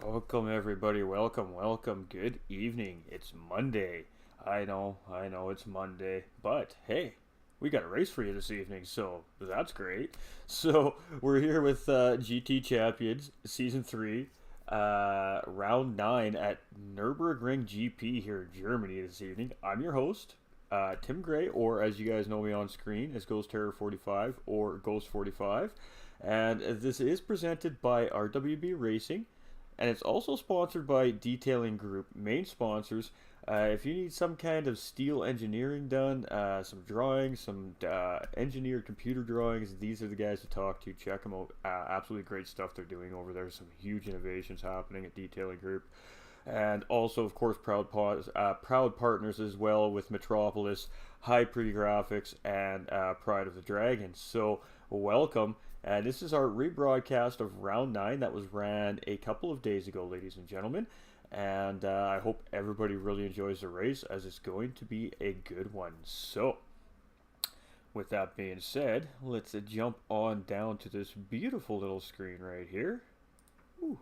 Welcome, everybody. Welcome. Good evening. It's Monday. I know it's Monday, but hey, we got a race for you this evening, so that's great. So we're here with GT Champions Season 3, Round 9 at Nürburgring GP here in Germany this evening. I'm your host, Tim Gray, or as you guys know me on screen, as Ghost Terror 45 or Ghost 45. And this is presented by RWB Racing, and it's also sponsored by Detailing Group, main sponsors. If you need some kind of steel engineering done, some drawings, some engineered computer drawings, these are the guys to talk to. Check them out. Absolutely great stuff they're doing over there. Some huge innovations happening at Detailing Group. And also, of course, proud partners as well with Metropolis, High Pre Graphics, and Pride of the Dragon. So, welcome. And this is our rebroadcast of Round 9 that was ran a couple of days ago, ladies and gentlemen. And I hope everybody really enjoys the race, as it's going to be a good one. So, with that being said, let's jump on down to this beautiful little screen right here. Ooh.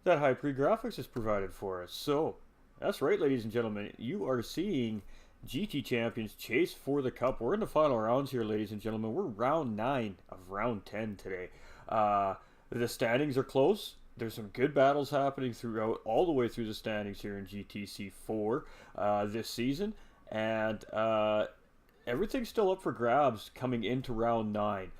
That High Pre Graphics is provided for us. So, that's right, ladies and gentlemen. You are seeing GT Champions chase for the cup. We're in the final rounds here, ladies and gentlemen. We're round 9 of round 10 today. The standings are close. There's some good battles happening throughout, all the way through the standings here in GTC-4 this season. And everything's still up for grabs coming into round 9.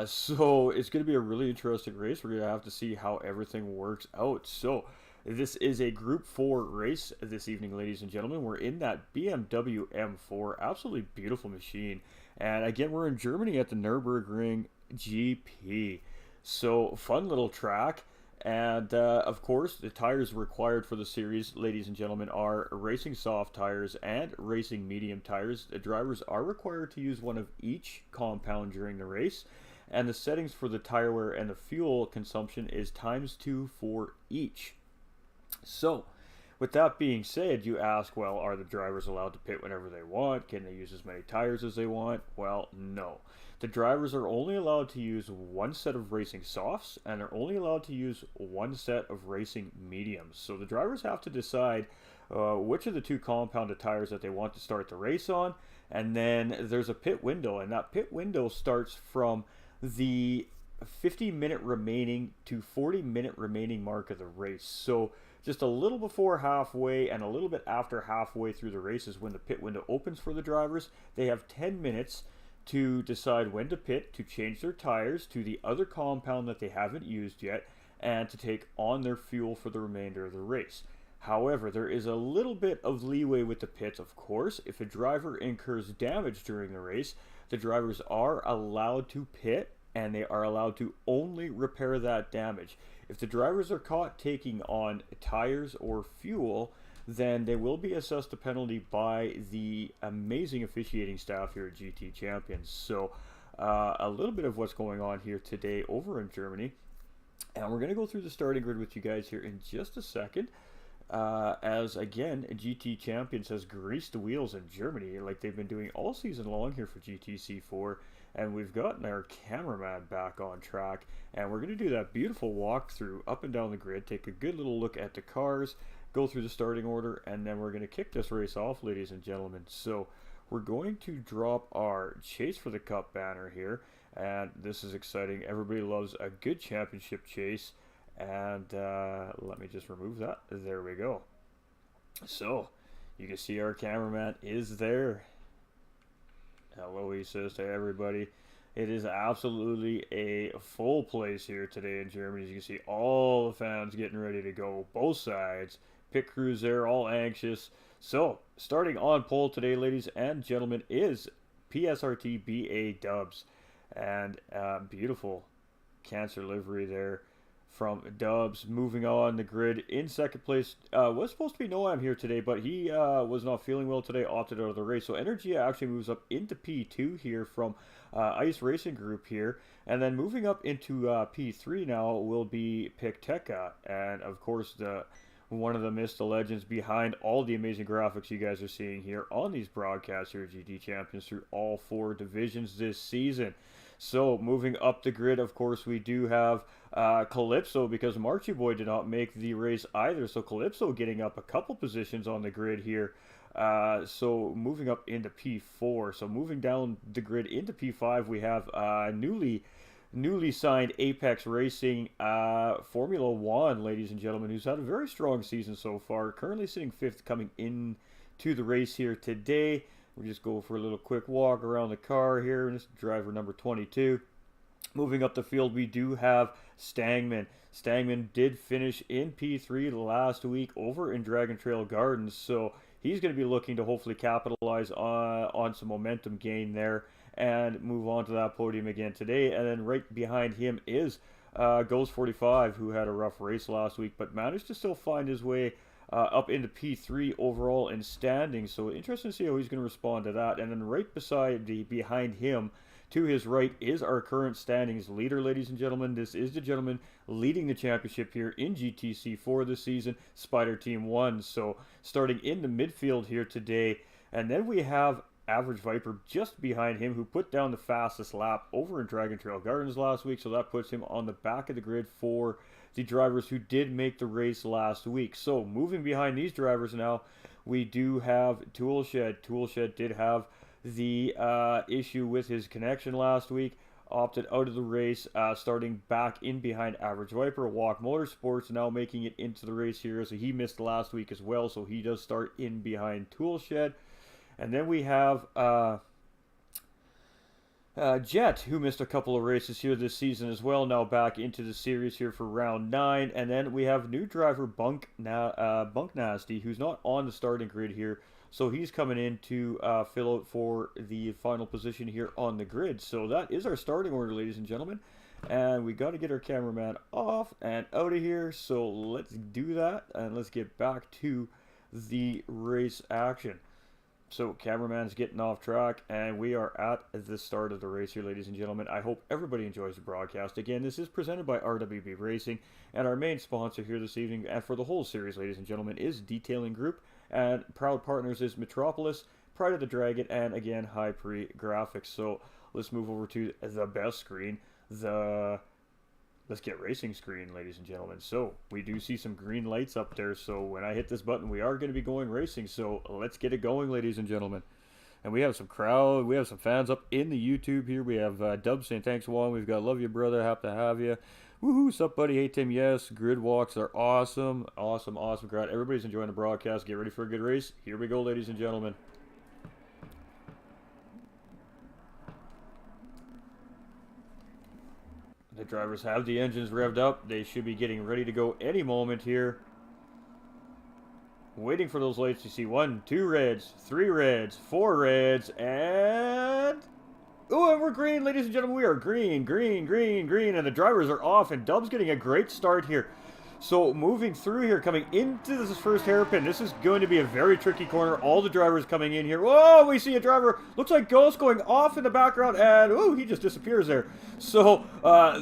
So it's going to be a really interesting race. We're going to have to see how everything works out. So this is a Group 4 race this evening, ladies and gentlemen. We're in that BMW M4. Absolutely beautiful machine. And again, we're in Germany at the Nürburgring GP. So, fun little track. And, of course, the tires required for the series, ladies and gentlemen, are racing soft tires and racing medium tires. The drivers are required to use one of each compound during the race. And the settings for the tire wear and the fuel consumption is ×2 for each. So, with that being said, you ask, well, are the drivers allowed to pit whenever they want? Can they use as many tires as they want? Well, no. The drivers are only allowed to use one set of racing softs, and they're only allowed to use one set of racing mediums. So the drivers have to decide which of the two compounded tires that they want to start the race on, and then there's a pit window, and that pit window starts from the 50-minute remaining to 40-minute remaining mark of the race. So just a little before halfway and a little bit after halfway through the race is when the pit window opens for the drivers. They have 10 minutes to decide when to pit, to change their tires to the other compound that they haven't used yet, and to take on their fuel for the remainder of the race. However, there is a little bit of leeway with the pits, of course. If a driver incurs damage during the race, the drivers are allowed to pit, and they are allowed to only repair that damage. If the drivers are caught taking on tires or fuel, then they will be assessed a penalty by the amazing officiating staff here at GT Champions. So a little bit of what's going on here today over in Germany. And we're going to go through the starting grid with you guys here in just a second. As again, GT Champions has greased the wheels in Germany like they've been doing all season long here for GTC-4. And we've gotten our cameraman back on track. And we're going to do that beautiful walkthrough up and down the grid, take a good little look at the cars, go through the starting order, and then we're going to kick this race off, ladies and gentlemen. So we're going to drop our Chase for the Cup banner here, and this is exciting. Everybody loves a good championship chase, and let me just remove that. There we go. So you can see our cameraman is there. Hello, he says to everybody. It is absolutely a full place here today in Germany. As you can see, all the fans getting ready to go, both sides. Pit crews there, all anxious. So, starting on pole today, ladies and gentlemen, is PSRT BA Dubs. And beautiful cancer livery there from Dubs. Moving on the grid in second place was supposed to be Noam here today, but he was not feeling well today, opted out of the race. So Energia actually moves up into P2 here from Ice Racing Group here. And then moving up into P3 now will be Picteca. And of course, one of the Mista legends behind all the amazing graphics you guys are seeing here on these broadcasts here at GT Champions through all 4 divisions this season. So moving up the grid, of course, we do have Calypso, because Marchie Boy did not make the race either. So Calypso getting up a couple positions on the grid here. So moving up into P4. So moving down the grid into P5, we have newly signed Apex Racing Formula One, ladies and gentlemen, who's had a very strong season so far. Currently sitting 5th coming into the race here today. We'll just go for a little quick walk around the car here. And this is driver number 22. Moving up the field, we do have Stangman. Stangman did finish in P3 last week over in Dragon Trail Gardens, so he's going to be looking to hopefully capitalize on some momentum gain there and move on to that podium again today. And then right behind him is Ghost 45, who had a rough race last week, but managed to still find his way up into P3 overall in standing. So interesting to see how he's going to respond to that. And then right behind him, to his right, is our current standings leader, ladies and gentlemen. This is the gentleman leading the championship here in GTC-4 this season, Spider Team 1. So starting in the midfield here today. And then we have Average Viper just behind him, who put down the fastest lap over in Dragon Trail Gardens last week. So that puts him on the back of the grid for the drivers who did make the race last week. So moving behind these drivers now, we do have Toolshed. Toolshed did have the issue with his connection last week, opted out of the race, starting back in behind Average Viper. Walk Motorsports now making it into the race here, so he missed last week as well, so he does start in behind Toolshed. And then we have Jet, who missed a couple of races here this season as well, now back into the series here for round 9. And then we have new driver Bunk Nasty, who's not on the starting grid here. So he's coming in to fill out for the final position here on the grid. So that is our starting order, ladies and gentlemen. And we got to get our cameraman off and out of here. So let's do that. And let's get back to the race action. So cameraman's getting off track. And we are at the start of the race here, ladies and gentlemen. I hope everybody enjoys the broadcast. Again, this is presented by RWB Racing. And our main sponsor here this evening, and for the whole series, ladies and gentlemen, is Detailing Group. And proud partners is Metropolis, Pride of the Dragon, and again, High Pre Graphics. So let's move over to the best screen, the Let's Get Racing screen, ladies and gentlemen. So we do see some green lights up there. So when I hit this button, we are going to be going racing. So let's get it going, ladies and gentlemen. And we have some crowd, we have some fans up in the YouTube here. We have Dub saying thanks, Juan. We've got love you, brother. Happy to have you. Woohoo, what's up, buddy? Hey, Tim, yes. Grid walks are awesome. Awesome, awesome crowd. Everybody's enjoying the broadcast. Get ready for a good race. Here we go, ladies and gentlemen. The drivers have the engines revved up. They should be getting ready to go any moment here. Waiting for those lights to see 1, 2 reds, 3 reds, 4 reds, and... oh, and we're green, ladies and gentlemen. We are green, green, green, green, and the drivers are off, and Dub's getting a great start here. So moving through here, coming into this first hairpin, this is going to be a very tricky corner. All the drivers coming in here. Whoa, we see a driver, looks like Ghost going off in the background, and oh, he just disappears there. So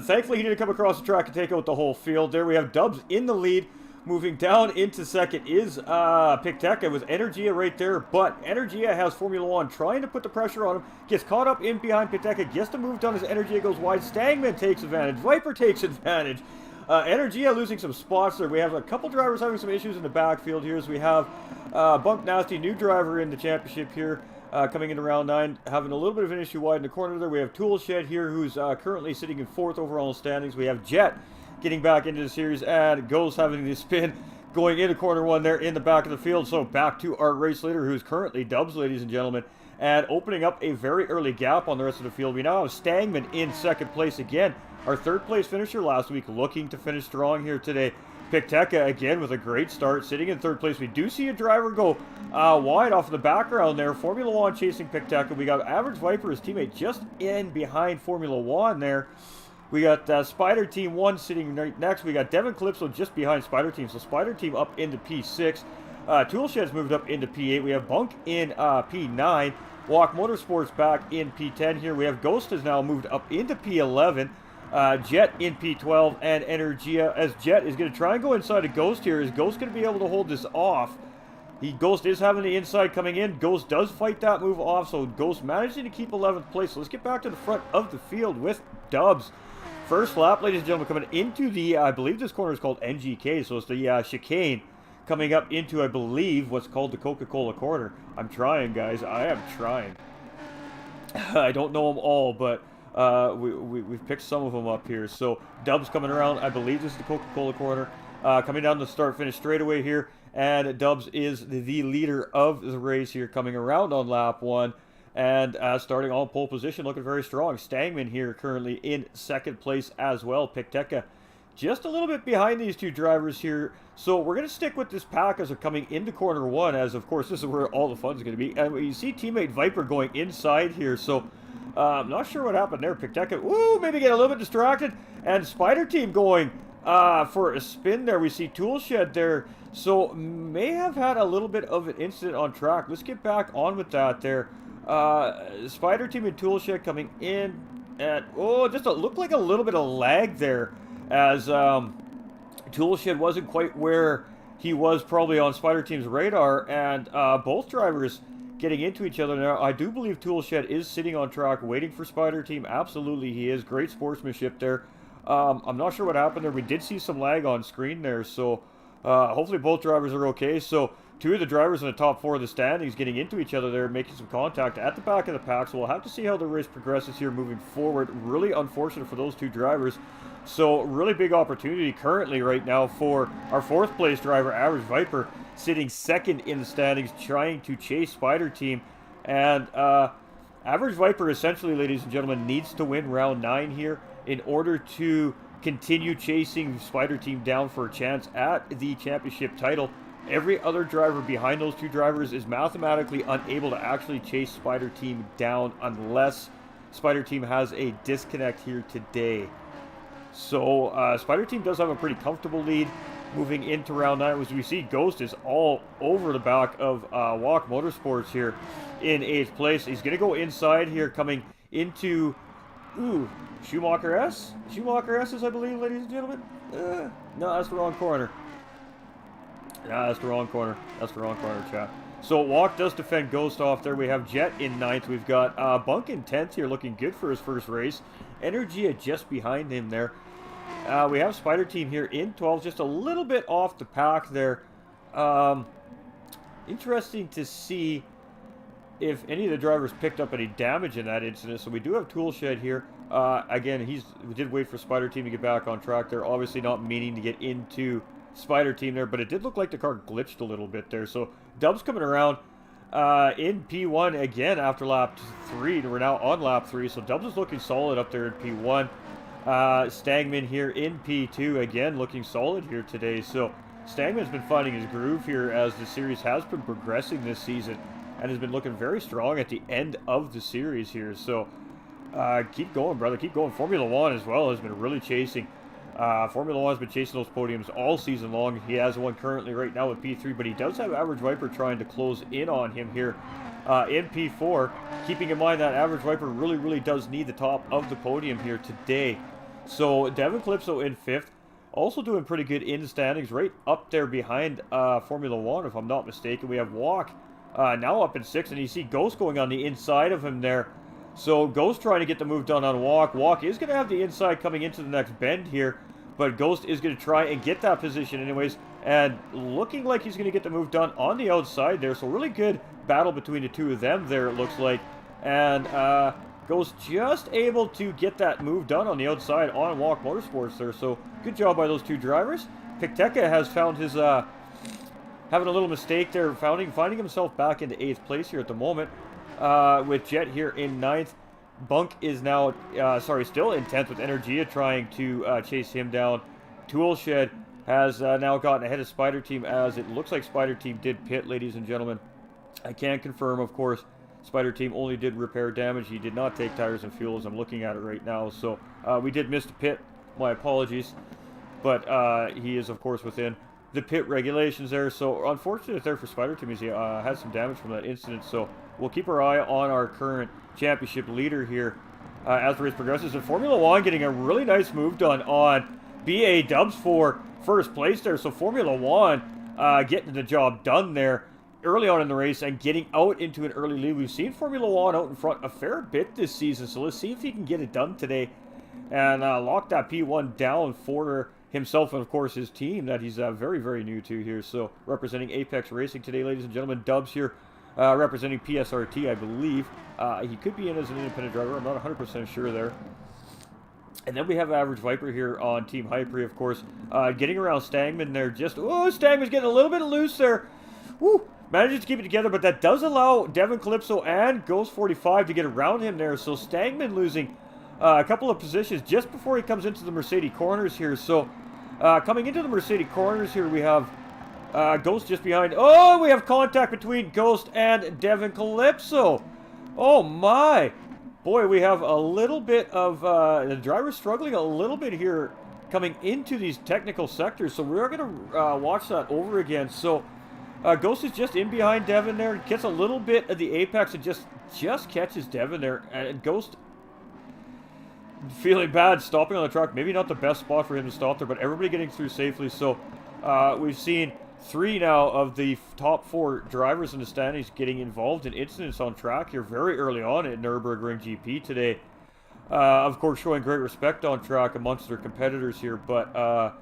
thankfully he didn't come across the track and take out the whole field. There we have Dubs in the lead. Moving down into second is Picteca with Energia right there, but Energia has Formula One trying to put the pressure on him, gets caught up in behind Picteca, gets to move down as Energia goes wide. Stangman takes advantage, Viper takes advantage. Energia losing some spots there. We have a couple drivers having some issues in the backfield here, as we have Bunk Nasty, new driver in the championship here, coming into round 9, having a little bit of an issue wide in the corner there. We have Toolshed here, who's currently sitting in 4th overall standings. We have Jet getting back into the series, and Ghost having the spin going into corner 1 there in the back of the field. So back to our race leader, who's currently Dubs, ladies and gentlemen, and opening up a very early gap on the rest of the field. We now have Stangman in 2nd place again. Our 3rd place finisher last week looking to finish strong here today. Picteca again with a great start, sitting in 3rd place. We do see a driver go wide off the background there. Formula One chasing Picteca. We got Average Viper, his teammate, just in behind Formula One there. We got Spider Team 1 sitting right next. We got Devin Calypso just behind Spider Team. So Spider Team up into P6. Toolshed's moved up into P8. We have Bunk in P9. Walk Motorsports back in P10 here. We have Ghost has now moved up into P11. Jet in P12. And Energia, as Jet is going to try and go inside of Ghost here. Is Ghost going to be able to hold this off? Ghost is having the inside coming in. Ghost does fight that move off, so Ghost managing to keep 11th place. So let's get back to the front of the field with Dubs. First lap, ladies and gentlemen, coming into the, I believe this corner is called NGK, so it's the chicane coming up into, I believe, what's called the Coca-Cola corner. I'm trying, guys. I am trying. I don't know them all, but we've picked some of them up here. So Dubs coming around. I believe this is the Coca-Cola corner. Coming down the start-finish straightaway here. And Dubs is the leader of the race here, coming around on lap 1. And starting on pole position, looking very strong. Stangman here currently in 2nd place as well. Pikteka just a little bit behind these two drivers here. So we're going to stick with this pack as they're coming into corner 1, as of course this is where all the fun's going to be. And you see teammate Viper going inside here. So I'm not sure what happened there. Pikteka, ooh, maybe get a little bit distracted. And Spider Team going for a spin there. We see Toolshed there. So may have had a little bit of an incident on track. Let's get back on with that there. Spider Team and Toolshed coming in at, oh, just looked like a little bit of lag there, as Toolshed wasn't quite where he was probably on Spider Team's radar, and both drivers getting into each other now. I do believe Toolshed is sitting on track waiting for Spider Team. Absolutely he is. Great sportsmanship there. I'm not sure what happened there. We did see some lag on screen there, so hopefully both drivers are okay. So two of the drivers in the top 4 of the standings getting into each other there, making some contact at the back of the pack. So we'll have to see how the race progresses here moving forward. Really unfortunate for those two drivers. So really big opportunity currently right now for our 4th place driver, Average Viper, sitting 2nd in the standings, trying to chase Spider Team. And Average Viper essentially, ladies and gentlemen, needs to win round 9 here in order to continue chasing Spider Team down for a chance at the championship title. Every other driver behind those two drivers is mathematically unable to actually chase Spider Team down unless Spider Team has a disconnect here today. So Spider Team does have a pretty comfortable lead moving into round 9. As we see, Ghost is all over the back of Walk Motorsports here in 8th place. He's going to go inside here, coming into, ooh, Schumacher S? Schumacher S's, I believe, ladies and gentlemen. No, that's the wrong corner. Nah, that's the wrong corner. That's the wrong corner, chat. So Walk does defend Ghost off there. We have Jet in 9th. We've got Bunk in 10th here, looking good for his first race. Energia just behind him there. We have Spider Team here in 12th, just a little bit off the pack there. Interesting to see if any of the drivers picked up any damage in that incident. So we do have Toolshed here. Again, we did wait for Spider Team to get back on track there. Obviously not meaning to get into Spider Team there, but it did look like the car glitched a little bit there. So Dubs coming around in P1 again after lap 3. We're now on lap 3, so Dubs is looking solid up there in P1. Stangman here in P2 again, looking solid here today. So Stangman's been finding his groove here as the series has been progressing this season and has been looking very strong at the end of the series here. So keep going, brother, keep going. Formula One as well has been really chasing. Formula One has been chasing those podiums all season long. He has one currently right now with P3, but he does have Average Viper trying to close in on him here in P4. Keeping in mind that Average Viper really does need the top of the podium here today. So Devin Calypso in 5th, also doing pretty good in the standings, right up there behind Formula One, if I'm not mistaken. We have Walk now up in 6th, and you see Ghost going on the inside of him there. So Ghost trying to get the move done on Walk. Walk is going to have the inside coming into the next bend here, but Ghost is going to try and get that position anyways, and looking like he's going to get the move done on the outside there. So really good battle between the two of them there, it looks like. And Ghost just able to get that move done on the outside on Walk Motorsports there. So good job by those two drivers. Pikteka has found his having a little mistake there, finding himself back into 8th place here at the moment. With Jet here in 9th. Bunk is now, still in 10th with Energia trying to chase him down. Toolshed has now gotten ahead of Spider Team, as it looks like Spider Team did pit, ladies and gentlemen. I can't confirm, of course. Spider Team only did repair damage. He did not take tires and fuel, as I'm looking at it right now. So we did miss the pit. My apologies. But he is, of course, within the pit regulations there. So unfortunate there for Spider Team, as he had some damage from that incident. So we'll keep our eye on our current championship leader here as the race progresses. And Formula One getting a really nice move done on BA Dubs for first place there. So Formula One getting the job done there. early on in the race and getting out into an early lead. We've seen Formula One out in front a fair bit this season, so let's see if he can get it done today and lock that P1 down for himself and, of course, his team that he's very, very new to here. So representing Apex Racing today, ladies and gentlemen, Dubs here representing PSRT, I believe. He could be in as an independent driver. I'm not 100% sure there. And then we have Average Viper here on Team Hyperi, of course, getting around Stangman there. Stangman's getting a little bit loose there. Woo! Manages to keep it together, but that does allow Devin Calypso and Ghost 45 to get around him there. So Stangman losing a couple of positions just before he comes into the Mercedes corners here. So coming into the Mercedes corners here, we have Ghost just behind. Oh, we have contact between Ghost and Devin Calypso. Oh my! Boy, we have a little bit of the driver struggling a little bit here coming into these technical sectors. So we're going to watch that over again. So Ghost is just in behind Devin there. Gets a little bit of the apex and just catches Devin there. And Ghost feeling bad stopping on the track. Maybe not the best spot for him to stop there, but everybody getting through safely. So we've seen 3 now of the top 4 drivers in the standings getting involved in incidents on track here very early on at Nürburgring GP today. Of course, showing great respect on track amongst their competitors here, but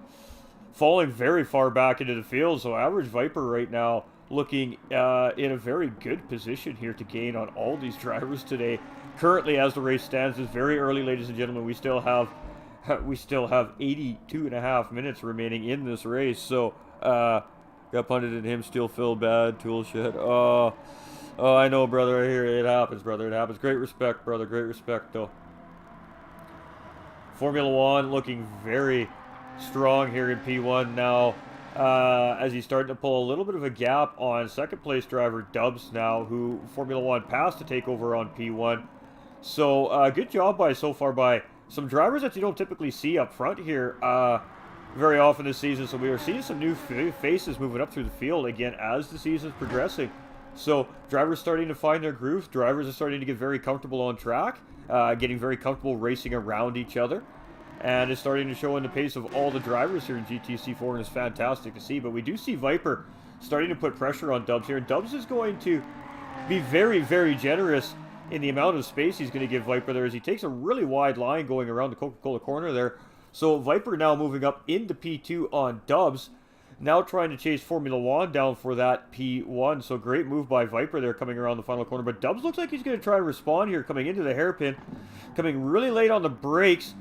falling very far back into the field. So Average Viper right now looking in a very good position here to gain on all these drivers today. Currently, as the race stands, is very early, ladies and gentlemen. We still have 82 and a half minutes remaining in this race. So got punted in him, still feel bad, tool shed. Oh, I know, brother. I hear it happens, brother. It happens. Great respect, brother. Great respect, though. Formula One looking very strong here in P1 now, as he's starting to pull a little bit of a gap on second place driver Dubs now, who Formula One passed to take over on P1. So good job so far by some drivers that you don't typically see up front here very often this season. So we are seeing some new faces moving up through the field again as the season's progressing. So drivers starting to find their groove. Drivers are starting to get very comfortable on track, getting very comfortable racing around each other. And it's starting to show in the pace of all the drivers here in GTC-4, and it's fantastic to see. But we do see Viper starting to put pressure on Dubs here. And Dubs is going to be very, very generous in the amount of space he's going to give Viper there, as he takes a really wide line going around the Coca-Cola corner there. So Viper now moving up into P2 on Dubs, now trying to chase Formula One down for that P1. So great move by Viper there coming around the final corner. But Dubs looks like he's going to try to respond here coming into the hairpin, coming really late on the brakes.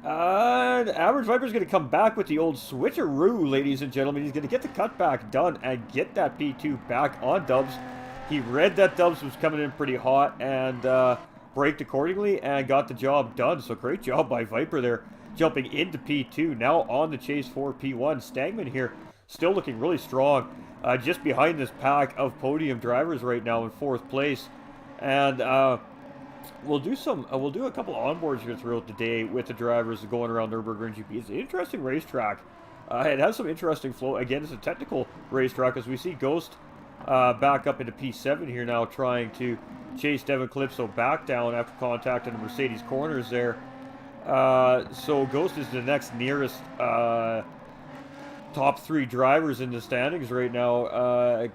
Average Viper's going to come back with the old switcheroo, ladies and gentlemen. He's going to get the cutback done and get that P2 back on Dubs. He read that Dubs was coming in pretty hot and braked accordingly and got the job done. So great job by Viper there, jumping into P2, now on the chase for P1. Stangman here still looking really strong, just behind this pack of podium drivers right now in 4th place. And we'll do a couple of onboards here throughout the day with the drivers going around Nürburgring GP. It's an interesting racetrack. It has some interesting flow. Again, it's a technical racetrack, as we see Ghost back up into P7 here now, trying to chase Devin Calypso back down after contact in the Mercedes corners there. So Ghost is the next nearest top 3 drivers in the standings right now,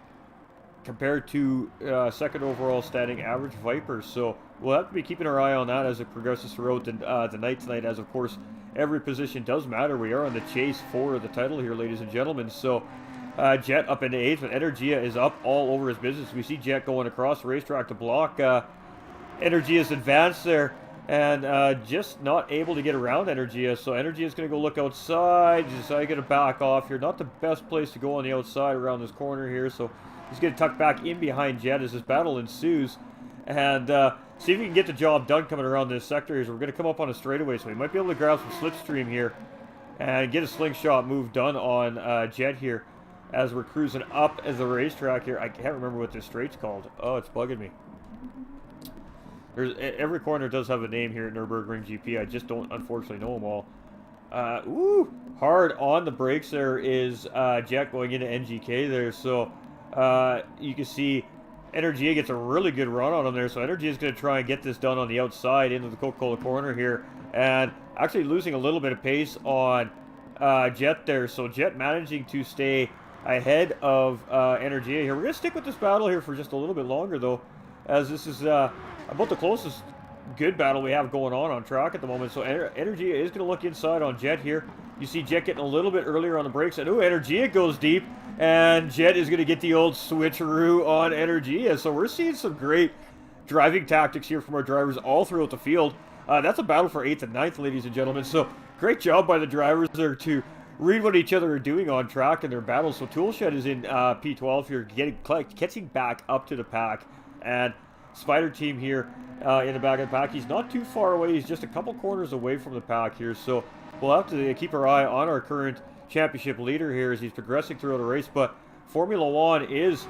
compared to second overall standing Average Viper. So we'll have to be keeping our eye on that as it progresses throughout the night tonight, as of course every position does matter. We are on the chase for the title here, ladies and gentlemen. So Jet up into 8th, but Energia is up all over his business. We see Jet going across the racetrack to block Energia's advance there, and just not able to get around Energia. So Energia is going to go look outside. He's going to back off here. Not the best place to go on the outside around this corner here. So he's going to tuck back in behind Jet as this battle ensues. And see if we can get the job done coming around this sector here. So we're going to come up on a straightaway. So we might be able to grab some slipstream here and get a slingshot move done on Jet here as we're cruising up as the racetrack here. I can't remember what this straight's called. Oh, it's bugging me. Every corner does have a name here at Nürburgring GP. I just don't, unfortunately, know them all. Hard on the brakes there is Jet going into NGK there. So you can see Energia gets a really good run on him there. So Energia is going to try and get this done on the outside into the Coca-Cola corner here. And actually losing a little bit of pace on Jet there. So Jet managing to stay ahead of Energia here. We're going to stick with this battle here for just a little bit longer, though, as this is about the closest good battle we have going on track at the moment. So Energia is going to look inside on Jet here. You see Jet getting a little bit earlier on the brakes, and Energia goes deep, and Jet is going to get the old switcheroo on Energia. So we're seeing some great driving tactics here from our drivers all throughout the field. That's a battle for 8th and 9th, ladies and gentlemen. So great job by the drivers there to read what each other are doing on track in their battles. So Toolshed is in P12 here, catching back up to the pack, and Spider Team here in the back of the pack. He's not too far away. He's just a couple corners away from the pack here. So we'll have to keep our eye on our current championship leader here as he's progressing throughout the race. But Formula One is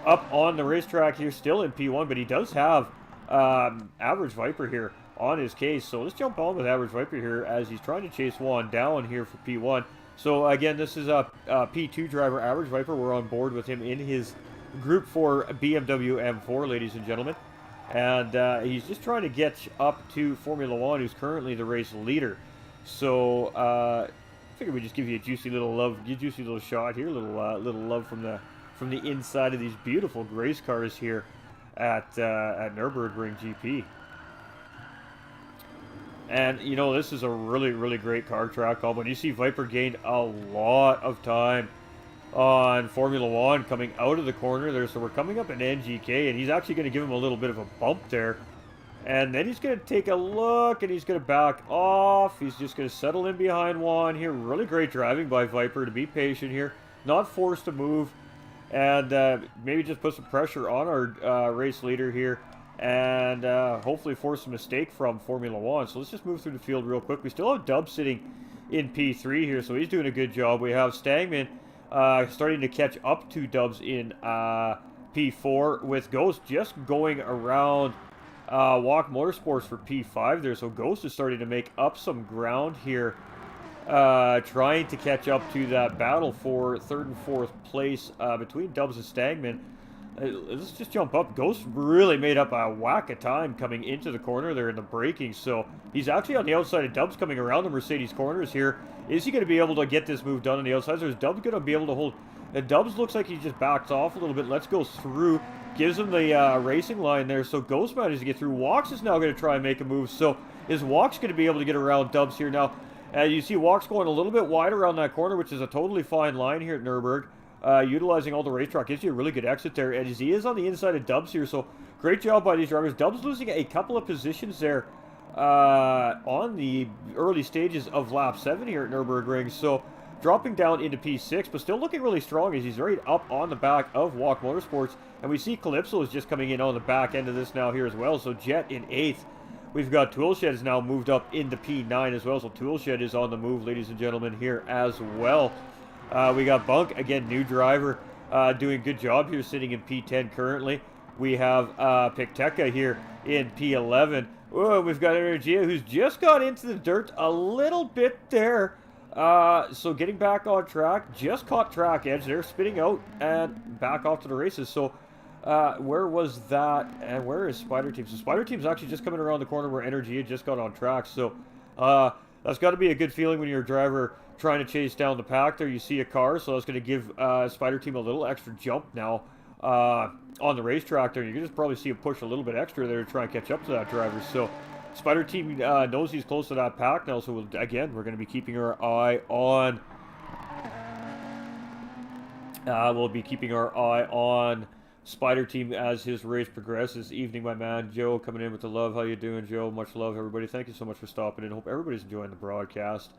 up on the racetrack here, still in P1, but he does have Average Viper here on his case. So let's jump on with Average Viper here as he's trying to chase Juan down here for P1. So again, this is a P2 driver, Average Viper. We're on board with him in his Group 4 BMW M4, ladies and gentlemen. And he's just trying to get up to Formula One, who's currently the race leader. So I figured we'd just give you a juicy little shot here, little love from the inside of these beautiful race cars here at Nürburgring GP. And you know, this is a really great car track. But you see Viper gained a lot of time on Formula One coming out of the corner there. So we're coming up in NGK, and he's actually going to give him a little bit of a bump there. And then he's going to take a look, and he's going to back off. He's just going to settle in behind Juan here. Really great driving by Viper to be patient here, not forced to move, and maybe just put some pressure on our race leader here, and hopefully force a mistake from Formula One. So let's just move through the field real quick. We still have Dub sitting in P3 here, so he's doing a good job. We have Stangman starting to catch up to Dubs in P4, with Ghost just going around Walk Motorsports for P5 there. So Ghost is starting to make up some ground here, trying to catch up to that battle for 3rd and 4th place between Dubs and Stangman. Let's just jump up. Ghost really made up a whack of time coming into the corner there in the braking. So he's actually on the outside of Dubs coming around the Mercedes corners here. Is he going to be able to get this move done on the outside? So is Dubs going to be able to hold? Dubs looks like he just backs off a little bit. Let's go through. Gives him the racing line there. So Ghost manages to get through. Walks is now going to try and make a move. So is Walks going to be able to get around Dubs here now? You see Walks going a little bit wide around that corner, which is a totally fine line here at Nürburgring. Utilizing all the racetrack gives you a really good exit there, and he is on the inside of Dubs here, so great job by these drivers. Dubs losing a couple of positions there on the early stages of lap 7 here at Nürburgring, so dropping down into P6, but still looking really strong as he's right up on the back of Walk Motorsports, and we see Calypso is just coming in on the back end of this now here as well, so Jet in 8th. We've got Toolshed has now moved up into P9 as well, so Toolshed is on the move, ladies and gentlemen, here as well. We got Bunk, again, new driver, doing a good job here, sitting in P10 currently. We have Picteca here in P11. Oh, we've got Energia, who's just got into the dirt a little bit there. So getting back on track, just caught track edge there, spinning out and back off to the races. So where was that, and where is Spider Team? So Spider Team's actually just coming around the corner where Energia just got on track. So that's got to be a good feeling when you're a driver trying to chase down the pack there. You see a car, so that's going to give Spider Team a little extra jump now on the racetrack there. You can just probably see him push a little bit extra there to try and catch up to that driver. So Spider Team knows he's close to that pack now, so again, we're going to be keeping our eye on we'll be keeping our eye on Spider Team as his race progresses. Evening, my man. Joe coming in with the love. How you doing, Joe? Much love, everybody. Thank you so much for stopping in. Hope everybody's enjoying the broadcast.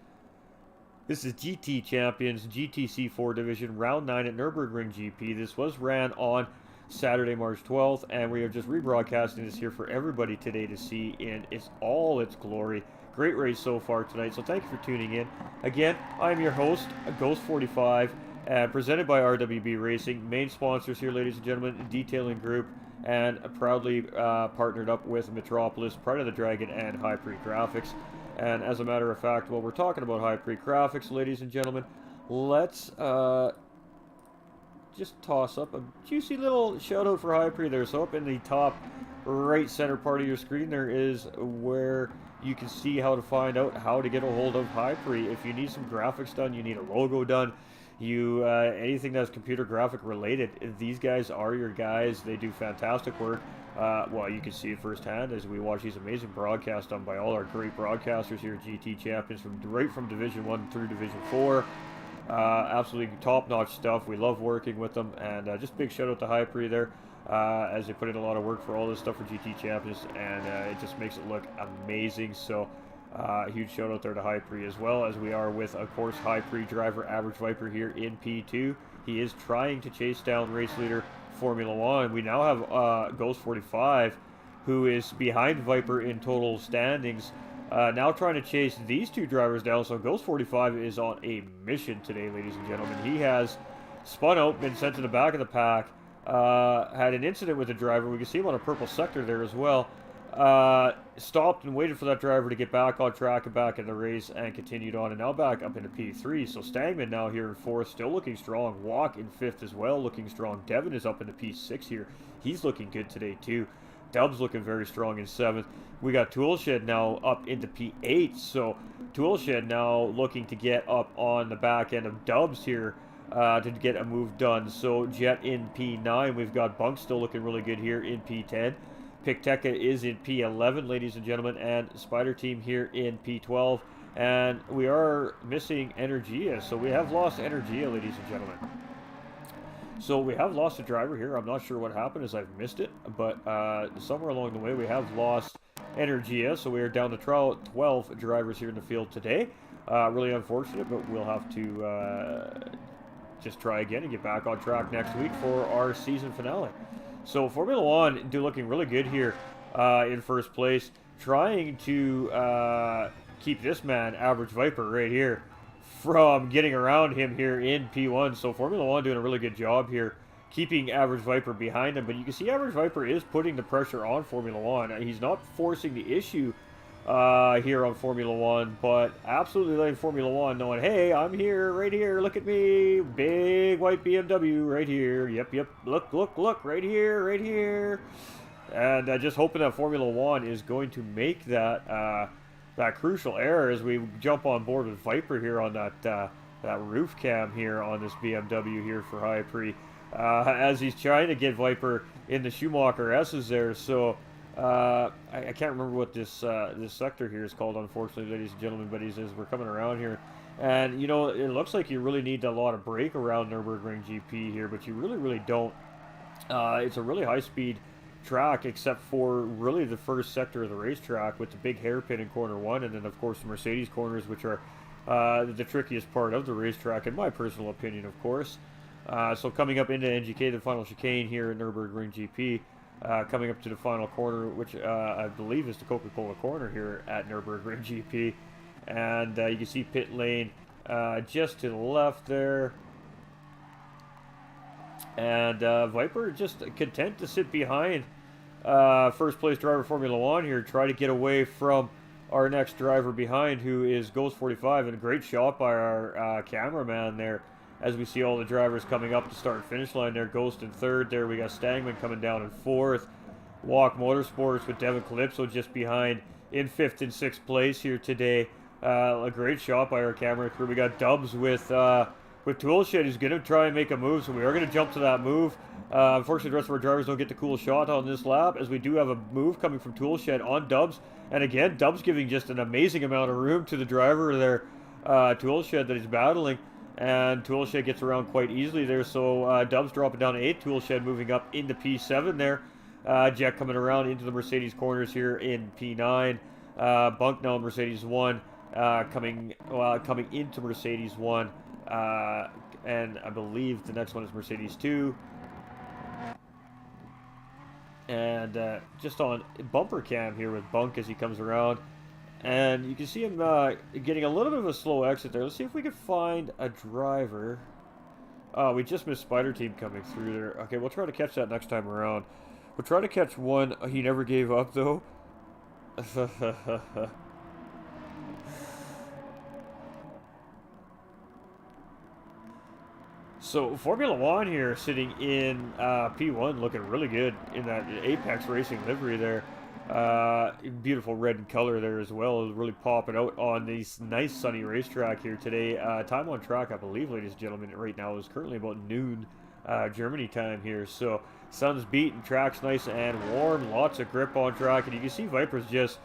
This is GT Champions, GTC-4 Division, Round 9 at Nürburgring GP. This was ran on Saturday, March 12th, and we are just rebroadcasting this here for everybody today to see in all its glory. Great race so far tonight, so thank you for tuning in. Again, I'm your host, Ghost45, presented by RWB Racing. Main sponsors here, ladies and gentlemen, Detailing Group, and proudly partnered up with Metropolis, Pride of the Dragon, and High Pre Graphics. And as a matter of fact, while we're talking about High Pre Graphics, ladies and gentlemen, let's just toss up a juicy little shout out for High Pre there. So up in the top right center part of your screen, there is where you can see how to find out how to get a hold of High Pre. If you need some graphics done, you need a logo done, anything that's computer graphic related, these guys are your guys. They do fantastic work. Well, you can see it firsthand as we watch these amazing broadcasts done by all our great broadcasters here at GT Champions, right from Division 1 through Division 4. Absolutely top-notch stuff. We love working with them, and just big shout out to Hypre there, as they put in a lot of work for all this stuff for GT Champions, and it just makes it look amazing. So huge shout out there to Hypre, as well as we are with, of course, Hypre driver Average Viper here in P2. He is trying to chase down race leader Formula 1. We now have Ghost 45, who is behind Viper in total standings, now trying to chase these two drivers down. So Ghost 45 is on a mission today, ladies and gentlemen. He has spun out, been sent to the back of the pack, had an incident with the driver. We can see him on a purple sector there as well. Stopped and waited for that driver to get back on track and back in the race, and continued on, and now back up into P3. So Stangman now here in 4th, still looking strong. Walk in 5th as well, looking strong. Devin is up into P6 here. He's looking good today too. Dub's looking very strong in 7th. We got Toolshed now up into P8. So Toolshed now looking to get up on the back end of Dubs here to get a move done. So Jet in P9. We've got Bunk still looking really good here in P10. Picteca is in P11, ladies and gentlemen, and Spider Team here in P12. And we are missing Energia, so we have lost Energia, ladies and gentlemen. So we have lost a driver here. I'm not sure what happened, as I've missed it, but somewhere along the way we have lost Energia, so we are down to 12 drivers here in the field today. Really unfortunate, but we'll have to just try again and get back on track next week for our season finale. So Formula 1 looking really good here in 1st place, trying to keep this man, Average Viper, right here, from getting around him here in P1. So Formula 1 doing a really good job here, keeping Average Viper behind him. But you can see Average Viper is putting the pressure on Formula 1. He's not forcing the issue here on Formula 1, but absolutely letting Formula 1 knowing, hey, I'm here, right here, look at me, big white BMW right here, yep, look, right here, and just hoping that Formula 1 is going to make that that crucial error as we jump on board with Viper here on that roof cam here on this BMW here for Hypre, as he's trying to get Viper in the Schumacher S's there. So I can't remember what this this sector here is called, unfortunately, ladies and gentlemen, but he says we're coming around here, and you know, it looks like you really need a lot of brake around Nürburgring GP here, but you really don't. It's a really high-speed track, except for really the first sector of the racetrack with the big hairpin in corner 1, and then of course the Mercedes corners, which are the trickiest part of the racetrack, in my personal opinion, of course. So coming up into NGK, the final chicane here at Nürburgring GP. Coming up to the final corner, which I believe is the Coca-Cola corner here at Nürburgring GP. And you can see pit lane just to the left there. And Viper just content to sit behind first place driver Formula 1 here, try to get away from our next driver behind, who is Ghost 45. And a great shot by our cameraman there, as we see all the drivers coming up to start and finish line there. Ghost in 3rd there. We got Stangman coming down in 4th. Walk Motorsports with Devin Calypso just behind in 5th and 6th place here today. A great shot by our camera crew. We got Dubs with Toolshed, who's going to try and make a move, so we are going to jump to that move. Unfortunately, the rest of our drivers don't get the cool shot on this lap, as we do have a move coming from Toolshed on Dubs. And again, Dubs giving just an amazing amount of room to the driver there, Toolshed, that he's battling. And Toolshed gets around quite easily there, so Dubs dropping down to 8th, Toolshed moving up into P7 there. Jet coming around into the Mercedes corners here in P9. Bunk now in Mercedes 1, coming into Mercedes 1, and I believe the next one is Mercedes 2. And just on bumper cam here with Bunk as he comes around. And you can see him getting a little bit of a slow exit there. Let's see if we can find a driver. Oh, we just missed Spider Team coming through there. Okay, we'll try to catch that next time around. We'll try to catch one. He never gave up, though. So, Formula 1 here sitting in P1, looking really good in that Apex Racing livery there. Beautiful red color there as well, really popping out on this nice sunny racetrack here today. Time on track, I believe, ladies and gentlemen, right now is currently about noon Germany time here. So sun's beating, track's nice and warm, lots of grip on track, and you can see Viper's just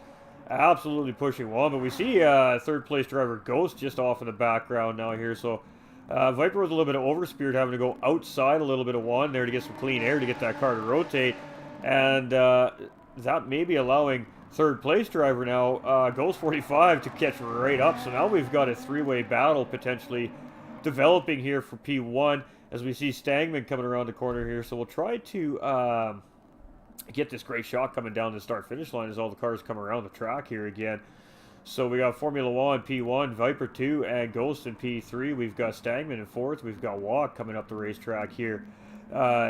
absolutely pushing one. But we see third place driver Ghost just off in the background now here. So Viper with a little bit of overspeed, having to go outside a little bit of one there to get some clean air to get that car to rotate, and that may be allowing third place driver now, Ghost 45, to catch right up. So now we've got a three-way battle potentially developing here for P1 as we see Stangman coming around the corner here. So we'll try to get this great shot coming down the start-finish line as all the cars come around the track here again. So we got Formula 1 P1, Viper 2, and Ghost in P3. We've got Stangman in 4th. We've got Walk coming up the racetrack here,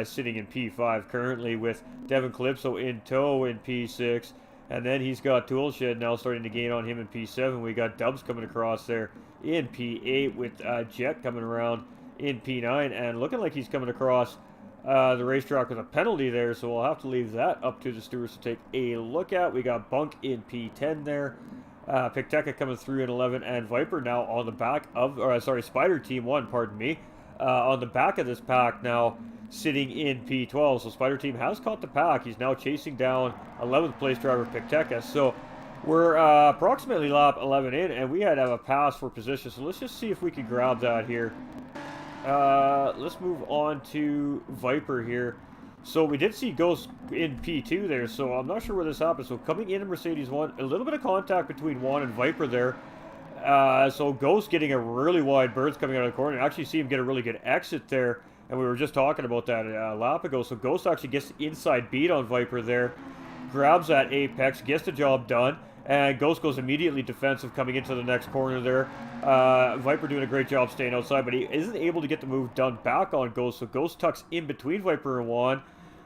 sitting in P5 currently, with Devin Calypso in tow in P6. And then he's got Toolshed now starting to gain on him in P7. We got Dubs coming across there in P8 with Jet coming around in P9. And looking like he's coming across the racetrack with a penalty there. So we'll have to leave that up to the stewards to take a look at. We got Bunk in P10 there. Picteca coming through in 11, and Viper now on the back of, or sorry, Spider Team 1, pardon me, on the back of this pack now, sitting in P12. So Spider Team has caught the pack. He's now chasing down 11th place driver Picteca. So we're approximately lap 11 in, and we had to have a pass for position. So let's just see if we can grab that here. Let's move on to Viper here. So we did see Ghost in P2 there, so I'm not sure where this happened. So coming in Mercedes 1, a little bit of contact between Juan and Viper there. So Ghost getting a really wide berth coming out of the corner. And actually see him get a really good exit there. And we were just talking about that a lap ago. So Ghost actually gets the inside beat on Viper there. Grabs that apex, gets the job done. And Ghost goes immediately defensive coming into the next corner there. Viper doing a great job staying outside, but he isn't able to get the move done back on Ghost. So Ghost tucks in between Viper and Juan.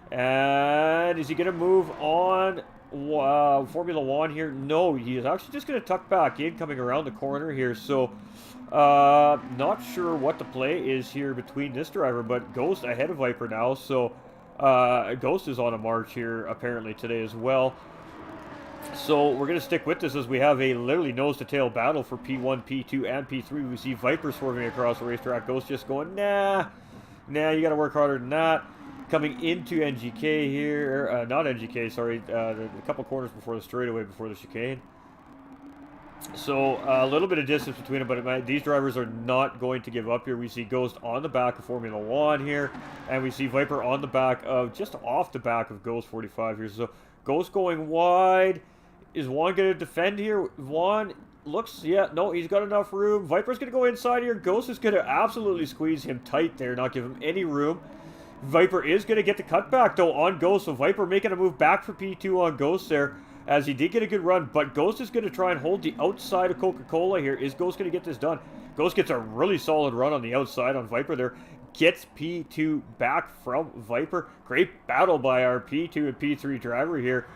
And is he going to move on Formula 1 here? No, he is actually just going to tuck back in coming around the corner here. So not sure what the play is here between this driver, but Ghost ahead of Viper now. So Ghost is on a march here apparently today as well. So we're going to stick with this as we have a literally nose-to-tail battle for P1, P2, and P3. We see Viper swerving across the racetrack. Ghost just going, nah, you got to work harder than that. Coming into NGK here, not NGK, sorry, a couple corners before the straightaway, before the chicane. So a little bit of distance between them, but these drivers are not going to give up here. We see Ghost on the back of Formula 1 here, and we see Viper on the back of, just off the back of Ghost 45 here. So Ghost going wide. Is Juan going to defend here? Juan looks, yeah, no, he's got enough room. Viper's going to go inside here. Ghost is going to absolutely squeeze him tight there, not give him any room. Viper is going to get the cutback, though, on Ghost. So Viper making a move back for P2 on Ghost there, as he did get a good run. But Ghost is going to try and hold the outside of Coca-Cola here. Is Ghost going to get this done? Ghost gets a really solid run on the outside on Viper there. Gets P2 back from Viper. Great battle by our P2 and P3 driver here.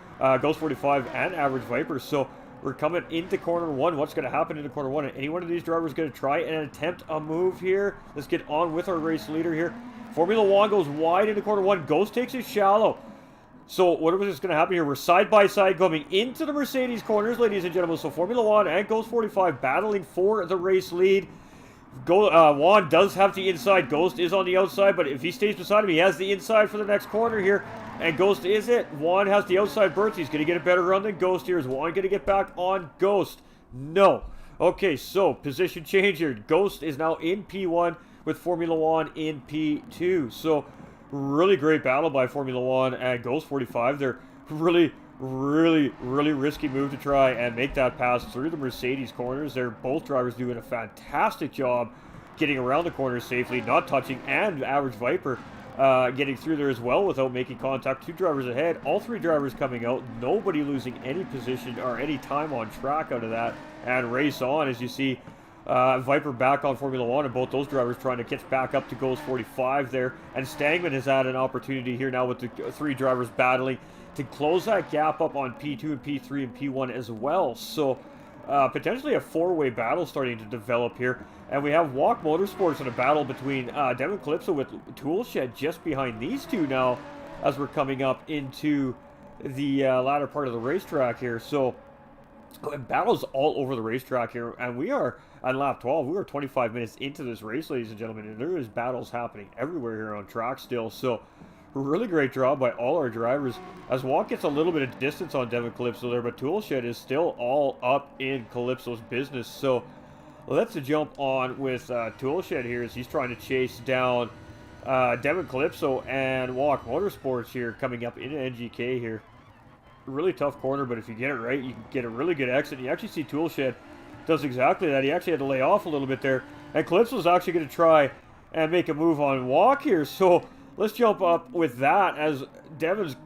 Ghost 45 and Average Viper. So we're coming into corner 1. What's going to happen into corner 1? And any one of these drivers going to try and attempt a move here. Let's get on with our race leader here. Formula 1 goes wide into corner 1. Ghost takes it shallow. So what is going to happen here? We're side by side coming into the Mercedes corners, ladies and gentlemen. So Formula 1 and Ghost 45 battling for the race lead. Juan does have the inside. Ghost is on the outside, but if he stays beside him, he has the inside for the next corner here. And Ghost is it. Juan has the outside berth. He's going to get a better run than Ghost here. Is Juan going to get back on Ghost? No. Okay, so position change here. Ghost is now in P1 with Formula 1 in P2. So really great battle by Formula 1 and Ghost 45. They're really risky move to try and make that pass through the Mercedes corners. They're both drivers doing a fantastic job getting around the corners safely, not touching, and Average Viper getting through there as well without making contact. 2 drivers ahead, all 3 drivers coming out, nobody losing any position or any time on track out of that, and race on as you see Viper back on Formula 1, and both those drivers trying to catch back up to Ghost 45 there. And Stangman has had an opportunity here now with the 3 drivers battling to close that gap up on P2 and P3 and P1 as well. So potentially a 4-way battle starting to develop here. And we have Walk Motorsports in a battle between Devin Calypso with Toolshed just behind these two now as we're coming up into the latter part of the racetrack here. So battles all over the racetrack here, and we are on lap 12. We are 25 minutes into this race, ladies and gentlemen, and there is battles happening everywhere here on track still. So really great job by all our drivers as Walk gets a little bit of distance on Devin Calypso there, but Toolshed is still all up in Calypso's business. So let's jump on with Toolshed here as he's trying to chase down Devin Calypso and Walk Motorsports here coming up into NGK here. Really tough corner, but if you get it right, you can get a really good exit. You actually see Toolshed does exactly that. He actually had to lay off a little bit there. And Calypso's actually going to try and make a move on Walk here. So let's jump up with that as Devin's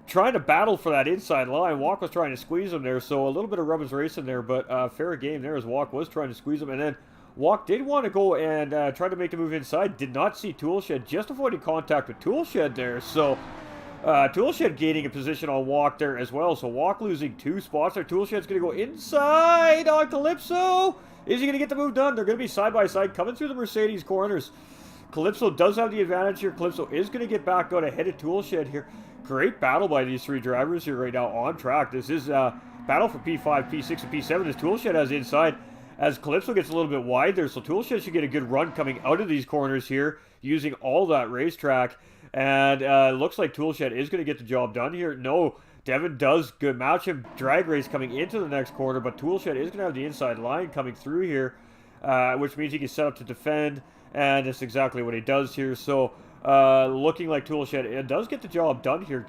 trying to battle for that inside line. Walk was trying to squeeze him there, so a little bit of rubbers racing there, but fair game there as Walk was trying to squeeze him. And then Walk did want to go and try to make the move inside. Did not see Toolshed, just avoiding contact with Toolshed there. So Toolshed gaining a position on Walk there as well. So Walk losing 2 spots there. Toolshed's going to go inside on Calypso. Is he going to get the move done? They're going to be side by side coming through the Mercedes corners. Calypso does have the advantage here. Calypso is going to get back out ahead of Toolshed here. Great battle by these 3 drivers here right now on track. This is battle for P5, P6, and P7 as Toolshed has inside. As Calypso gets a little bit wide there, so Toolshed should get a good run coming out of these corners here using all that racetrack. And looks like Toolshed is going to get the job done here. No, Devin does good match him drag race coming into the next corner, but Toolshed is going to have the inside line coming through here, which means he can set up to defend, and that's exactly what he does here. So looking like Toolshed does get the job done here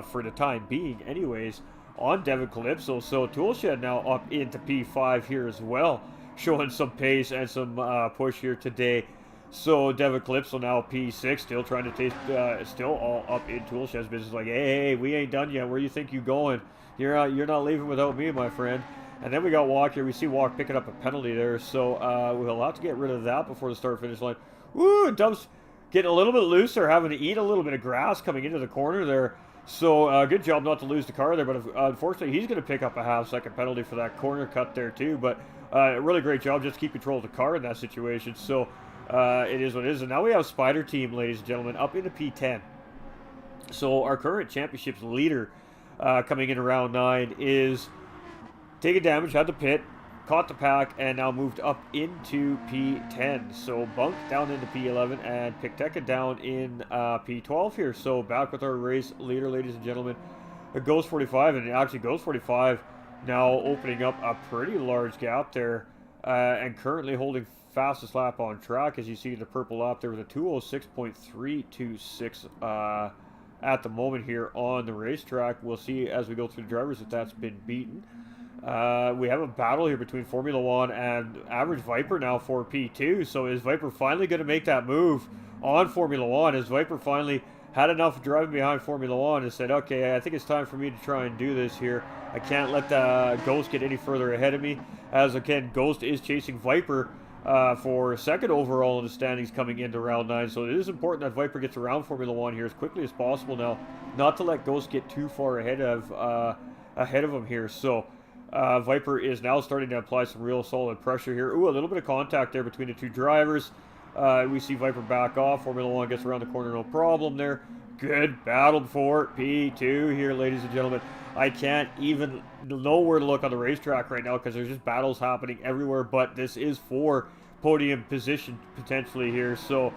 for the time being anyways on Devin Calypso. So Toolshed now up into P5 here as well, showing some pace and some push here today. So Devin Calypso now P6, still trying to taste, still all up in Toolshed's business. Like, hey, we ain't done yet. Where you think you going? You're not leaving without me, my friend. And then we got Walk here. We see Walk picking up a penalty there. So we'll have to get rid of that before the start-finish line. Woo, Dub's getting a little bit looser, having to eat a little bit of grass coming into the corner there. So good job not to lose the car there. But unfortunately, he's going to pick up a half-second penalty for that corner cut there too. But really great job just to keep control of the car in that situation. So it is what it is. And now we have Spider Team, ladies and gentlemen, up into P10. So our current championship's leader coming in round 9 is taking damage, had the pit, caught the pack, and now moved up into P10. So Bunk down into P11 and Picteca down in P12 here. So back with our race leader, ladies and gentlemen, Ghost 45, and actually Ghost 45 now opening up a pretty large gap there and currently holding fastest lap on track, as you see the purple lap there with a 206.326 at the moment here on the racetrack. We'll see as we go through the drivers if that's been beaten. We have a battle here between Formula 1 and Average Viper now for P2. So is Viper finally going to make that move on Formula 1? As Viper finally had enough driving behind Formula 1 and said, okay, I think it's time for me to try and do this here. I can't let the Ghost get any further ahead of me. As again, Ghost is chasing Viper for second overall in the standings coming into round 9. So it is important that Viper gets around Formula 1 here as quickly as possible now, not to let Ghost get too far ahead of him here. So Viper is now starting to apply some real solid pressure here. Ooh, a little bit of contact there between the 2 drivers. We see Viper back off. Formula 1 gets around the corner, no problem there. Good battle for P2 here, ladies and gentlemen. I can't even know where to look on the racetrack right now because there's just battles happening everywhere, but this is for podium position potentially here. So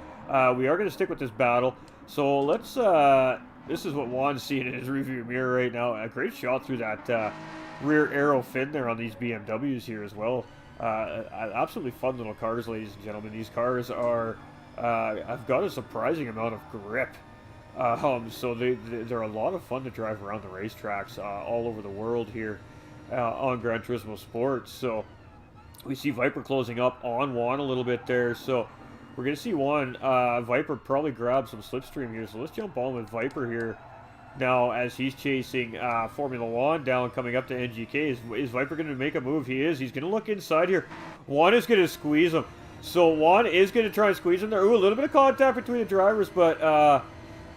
we are going to stick with this battle. So let's, this is what Juan's seeing in his review mirror right now. A great shot through that rear aero fin there on these BMWs here as well. Absolutely fun little cars, ladies and gentlemen. These cars are, have got a surprising amount of grip. So they're a lot of fun to drive around the racetracks all over the world here on Gran Turismo Sports. So we see Viper closing up on Juan a little bit there. So we're going to see Juan, Viper probably grab some slipstream here. So let's jump on with Viper here now as he's chasing Formula 1 down coming up to NGK. Is Viper going to make a move? He is. He's going to look inside here. Juan is going to squeeze him. So Juan is going to try and squeeze him there. Ooh, a little bit of contact between the drivers, but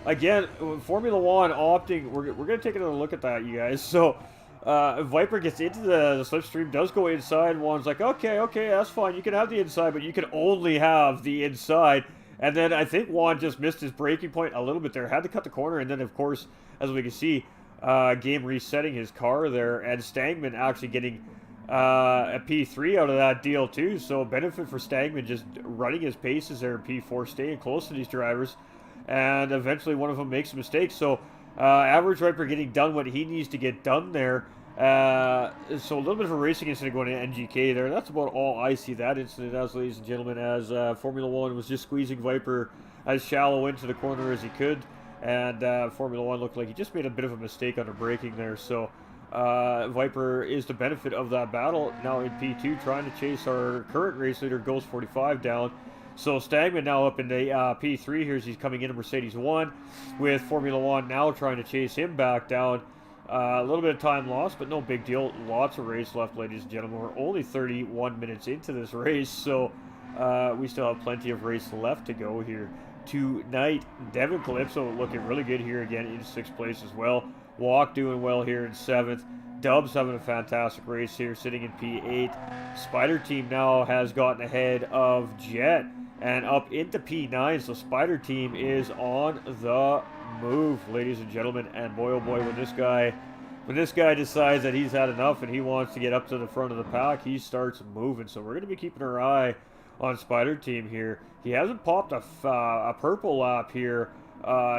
again, Formula 1 opting, we're going to take another look at that, you guys. So, Viper gets into the slipstream, does go inside. Juan's like, okay, that's fine. You can have the inside, but you can only have the inside. And then I think Juan just missed his braking point a little bit there. Had to cut the corner. And then, of course, as we can see, game resetting his car there, and Stangman actually getting a P3 out of that deal too. So benefit for Stangman just running his paces there in P4, staying close to these drivers, and eventually one of them makes a mistake. So Average Viper getting done what he needs to get done there. So a little bit of a racing incident going to NGK there. That's about all I see that incident as, ladies and gentlemen, as Formula One was just squeezing Viper as shallow into the corner as he could. And Formula One looked like he just made a bit of a mistake under braking there. So Viper is the benefit of that battle. Now in P2, trying to chase our current race leader, Ghost 45, down. So Stagman now up in the P3 here as he's coming into Mercedes 1, with Formula One now trying to chase him back down. A little bit of time lost, but no big deal. Lots of race left, ladies and gentlemen. We're only 31 minutes into this race, so we still have plenty of race left to go here tonight. Devin Calypso looking really good here again in 6th place as well. Walk doing well here in 7th. Dubs having a fantastic race here, sitting in P8. Spider Team now has gotten ahead of Jet and up into P9, so Spider Team is on the move, ladies and gentlemen. And boy, oh boy, when this guy decides that he's had enough and he wants to get up to the front of the pack, he starts moving. So we're going to be keeping our eye on Spider Team here. He hasn't popped a purple lap here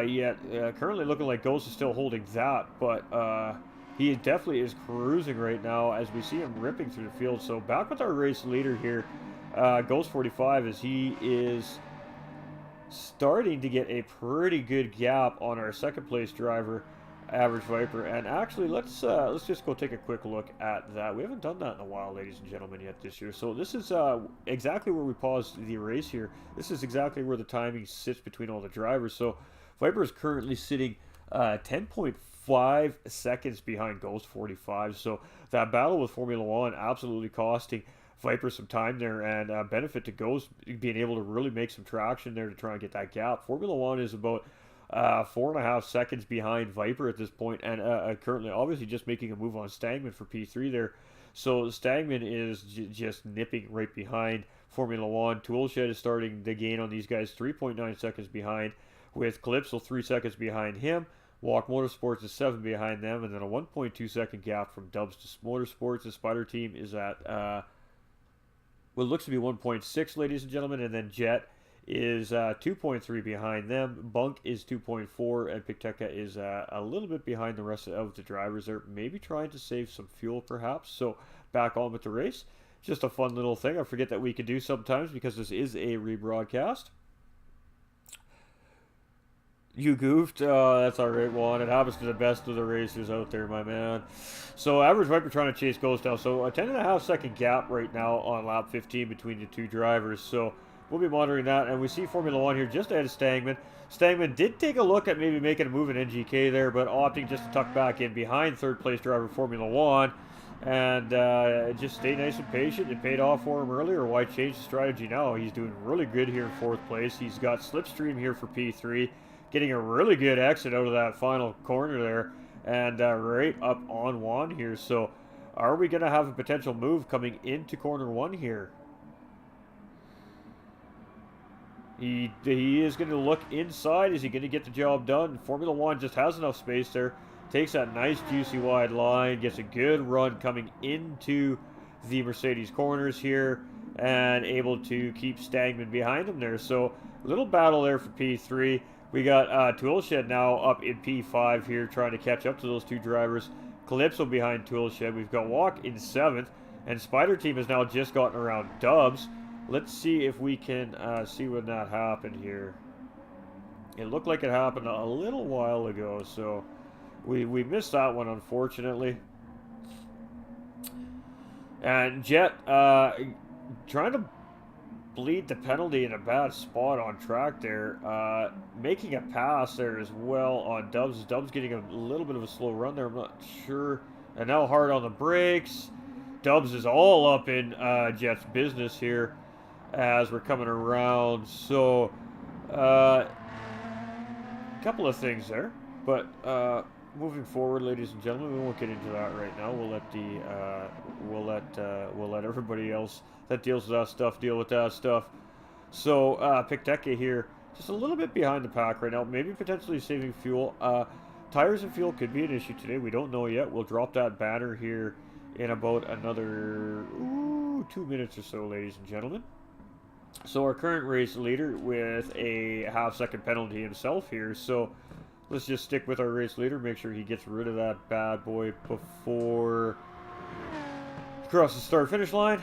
yet. Currently looking like Ghost is still holding that, but he definitely is cruising right now as we see him ripping through the field. So back with our race leader here, Ghost 45, as he is starting to get a pretty good gap on our 2nd place driver, Average Viper. And actually, let's just go take a quick look at that. We haven't done that in a while, ladies and gentlemen, yet this year. So this is exactly where we paused the race here. This is exactly where the timing sits between all the drivers. So Viper is currently sitting 10.5 seconds behind Ghost 45. So that battle with Formula One absolutely costing Viper some time there, and benefit to Ghost being able to really make some traction there to try and get that gap. Formula One is about 4.5 seconds behind Viper at this point, and currently obviously just making a move on Stangman for P3 there. So Stangman is just nipping right behind Formula One. Toolshed is starting to gain on these guys, 3.9 seconds behind, with Calypso 3 seconds behind him. Walk Motorsports is 7 behind them, and then a 1.2 second gap from Dubs to Motorsports. The Spider Team is at what looks to be 1.6, ladies and gentlemen, and then Jet is 2.3 behind them. Bunk is 2.4, and Picteca is a little bit behind the rest of the drivers. They're maybe trying to save some fuel, perhaps. So back on with the race. Just a fun little thing I forget that we can do sometimes because this is a rebroadcast. You goofed. That's all right, Juan. It happens to the best of the racers out there, my man. So Average Viper trying to chase Ghost down. So a 10.5 second gap right now on lap 15 between the two drivers. So we'll be monitoring that. And we see Formula One here just ahead of Stangman. Stangman did take a look at maybe making a move in NGK there, but opting just to tuck back in behind 3rd place driver Formula One. And just stay nice and patient. It paid off for him earlier. Why change the strategy now? He's doing really good here in 4th place. He's got Slipstream here for P3. Getting a really good exit out of that final corner there, and right up on one here. So are we going to have a potential move coming into corner 1 here? He is going to look inside. Is he going to get the job done? Formula One just has enough space there. Takes that nice juicy wide line. Gets a good run coming into the Mercedes corners here, and able to keep Stangman behind him there. So a little battle there for P3. We got Toolshed now up in P5 here, trying to catch up to those two drivers. Calypso behind Toolshed. We've got Walk in 7th, and Spider Team has now just gotten around Dubs. Let's see if we can see when that happened here. It looked like it happened a little while ago, so we missed that one, unfortunately. And Jet trying to bleed the penalty in a bad spot on track there. Making a pass there as well on Dubs. Dubs getting a little bit of a slow run there. I'm not sure. And now hard on the brakes. Dubs is all up in Jet's business here as we're coming around. So, a couple of things there. But moving forward, ladies and gentlemen, we won't get into that right now. We'll let we'll let everybody else that deals with that stuff deal with that stuff. So Picteca here, just a little bit behind the pack right now, maybe potentially saving fuel. tires and fuel could be an issue today. We don't know yet. We'll drop that banner here in about another 2 minutes or so, ladies and gentlemen. So our current race leader with a half-second penalty himself here. So let's just stick with our race leader. Make sure he gets rid of that bad boy before he crosses the start-finish line.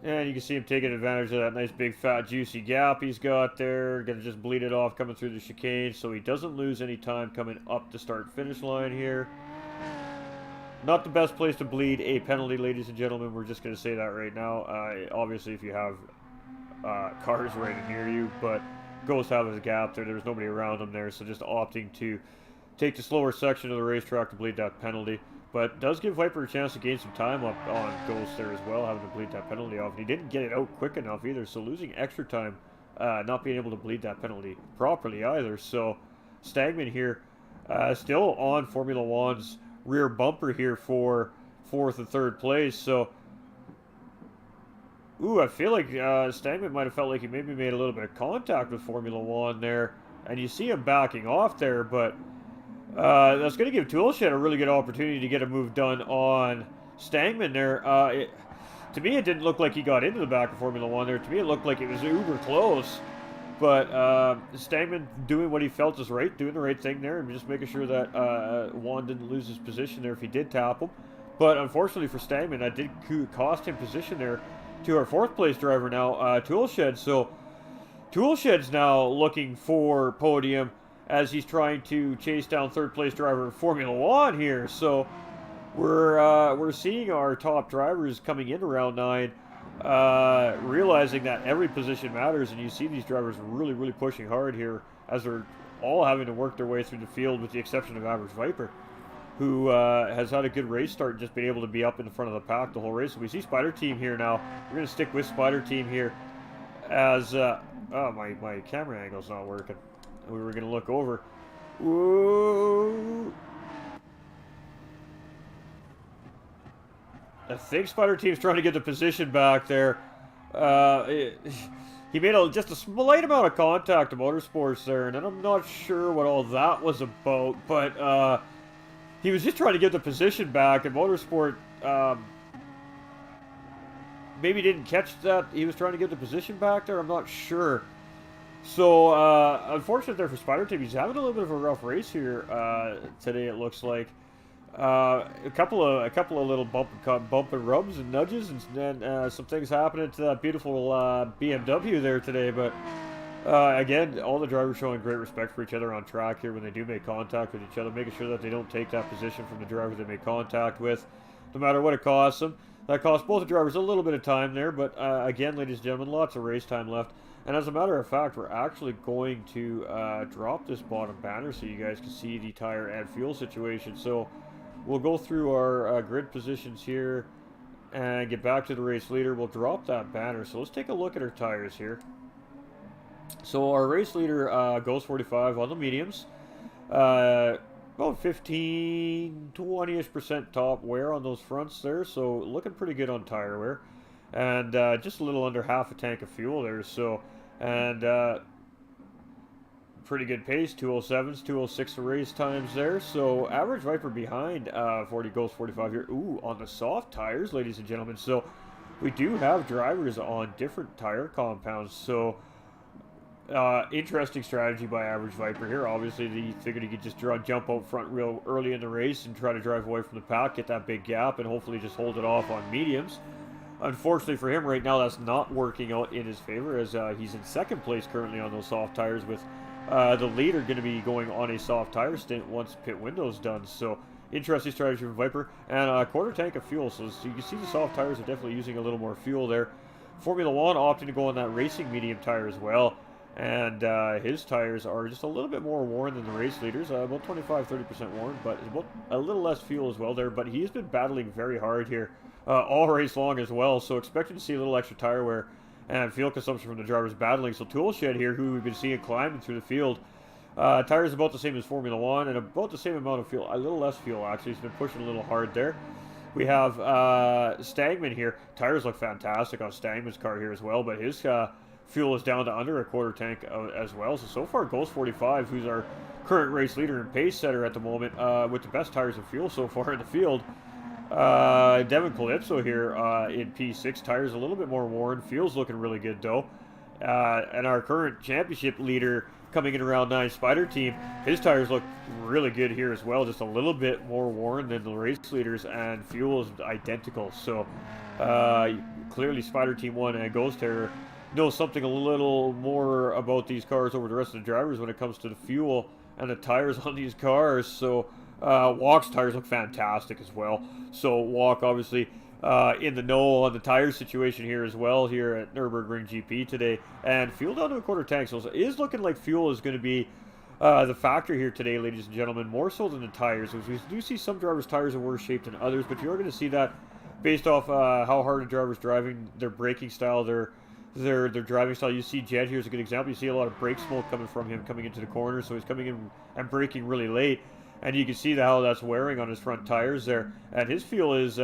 And you can see him taking advantage of that nice big fat juicy gap he's got there. Gonna just bleed it off coming through the chicane so he doesn't lose any time coming up the start-finish line here. Not the best place to bleed a penalty, ladies and gentlemen. We're just going to say that right now. Obviously, if you have cars right near you, but Ghost have a gap there. There's nobody around him there, so just opting to take the slower section of the racetrack to bleed that penalty. But does give Viper a chance to gain some time up on Ghost there as well, having to bleed that penalty off. And he didn't get it out quick enough either, so losing extra time, not being able to bleed that penalty properly either. So Stagman here still on Formula One's rear bumper here for 4th and 3rd place. So, I feel like Stagman might have felt like he maybe made a little bit of contact with Formula One there, and you see him backing off there, but that's going to give Toolshed a really good opportunity to get a move done on Stagman there. To me, it didn't look like he got into the back of Formula One there. To me, it looked like it was uber close. But Stagman doing what he felt is right, doing the right thing there, and just making sure that Juan didn't lose his position there if he did tap him. But unfortunately for Stagman, that did cost him position there to our 4th place driver now, Toolshed. So Toolshed's now looking for podium as he's trying to chase down 3rd place driver Formula One here. So we're seeing our top drivers coming in round 9. Realizing that every position matters, and you see these drivers really pushing hard here as they're all having to work their way through the field, with the exception of Average Viper, who has had a good race start and just been able to be up in the front of the pack the whole race. So we see Spider Team here now. We're going to stick with Spider Team here as my camera angle's not working. We were going to look over. Whoa. I think Spider Team's trying to get the position back there. He made just a slight amount of contact to Motorsports there, and I'm not sure what all that was about, but he was just trying to get the position back, and Motorsport maybe didn't catch that he was trying to get the position back there. I'm not sure. So, unfortunate there for Spider Team. He's having a little bit of a rough race here today, it looks like. A couple of little bump and rubs and nudges, and then some things happening to that beautiful BMW there today. But again, all the drivers showing great respect for each other on track here when they do make contact with each other, making sure that they don't take that position from the driver they make contact with, no matter what it costs them. That cost both the drivers a little bit of time there, but again, ladies and gentlemen, lots of race time left. And as a matter of fact, we're actually going to drop this bottom banner so you guys can see the tire and fuel situation. So we'll go through our grid positions here and get back to the race leader. We'll drop that banner. So let's take a look at our tires here. So our race leader goes 45 on the mediums. About 15, 20-ish% top wear on those fronts there. So looking pretty good on tire wear. And just a little under half a tank of fuel there. So, and pretty good pace, 207s, 206 race times there. So Average Viper behind 40 goes 45 here. Ooh, on the soft tires, ladies and gentlemen. So we do have drivers on different tire compounds. So interesting strategy by Average Viper here. Obviously, he figured he could just jump out front real early in the race and try to drive away from the pack, get that big gap, and hopefully just hold it off on mediums. Unfortunately for him right now, that's not working out in his favor, as he's in 2nd place currently on those soft tires, with the leader going to be going on a soft tire stint once pit window's done. So interesting strategy from Viper, and a quarter tank of fuel. So you can see the soft tires are definitely using a little more fuel there. Formula One opting to go on that racing medium tire as well, and his tires are just a little bit more worn than the race leaders, about 25-30% worn, but about a little less fuel as well there. But he's been battling very hard here all race long as well, so expecting to see a little extra tire wear and fuel consumption from the drivers battling. So Toolshed here, who we've been seeing climbing through the field, tires about the same as Formula One, and about the same amount of fuel, a little less fuel actually. He's been pushing a little hard there. We have Stagman here. Tires look fantastic on Stagman's car here as well, but his fuel is down to under a quarter tank as well. So far, Ghost 45, who's our current race leader and pace setter at the moment, with the best tires and fuel so far in the field. Devin Calypso here in P6. Tires a little bit more worn. Fuel's looking really good though. And our current championship leader coming in around 9, Spider Team, his tires look really good here as well. Just a little bit more worn than the race leaders, and fuel is identical. So clearly Spider Team 1 and Ghost Terror knows something a little more about these cars over the rest of the drivers when it comes to the fuel and the tires on these cars. So Walk's tires look fantastic as well. So Walk obviously in the know on the tire situation here as well here at Nürburgring GP today. And fuel down to a quarter tank. So it is looking like fuel is going to be the factor here today, ladies and gentlemen, more so than the tires. As we do see some drivers' tires are worse shaped than others, but you're going to see that based off how hard a driver's driving, their braking style, their driving style. You see Jed here's a good example. You see a lot of brake smoke coming from him coming into the corner, so he's coming in and braking really late. And you can see how that's wearing on his front tires there. And his fuel is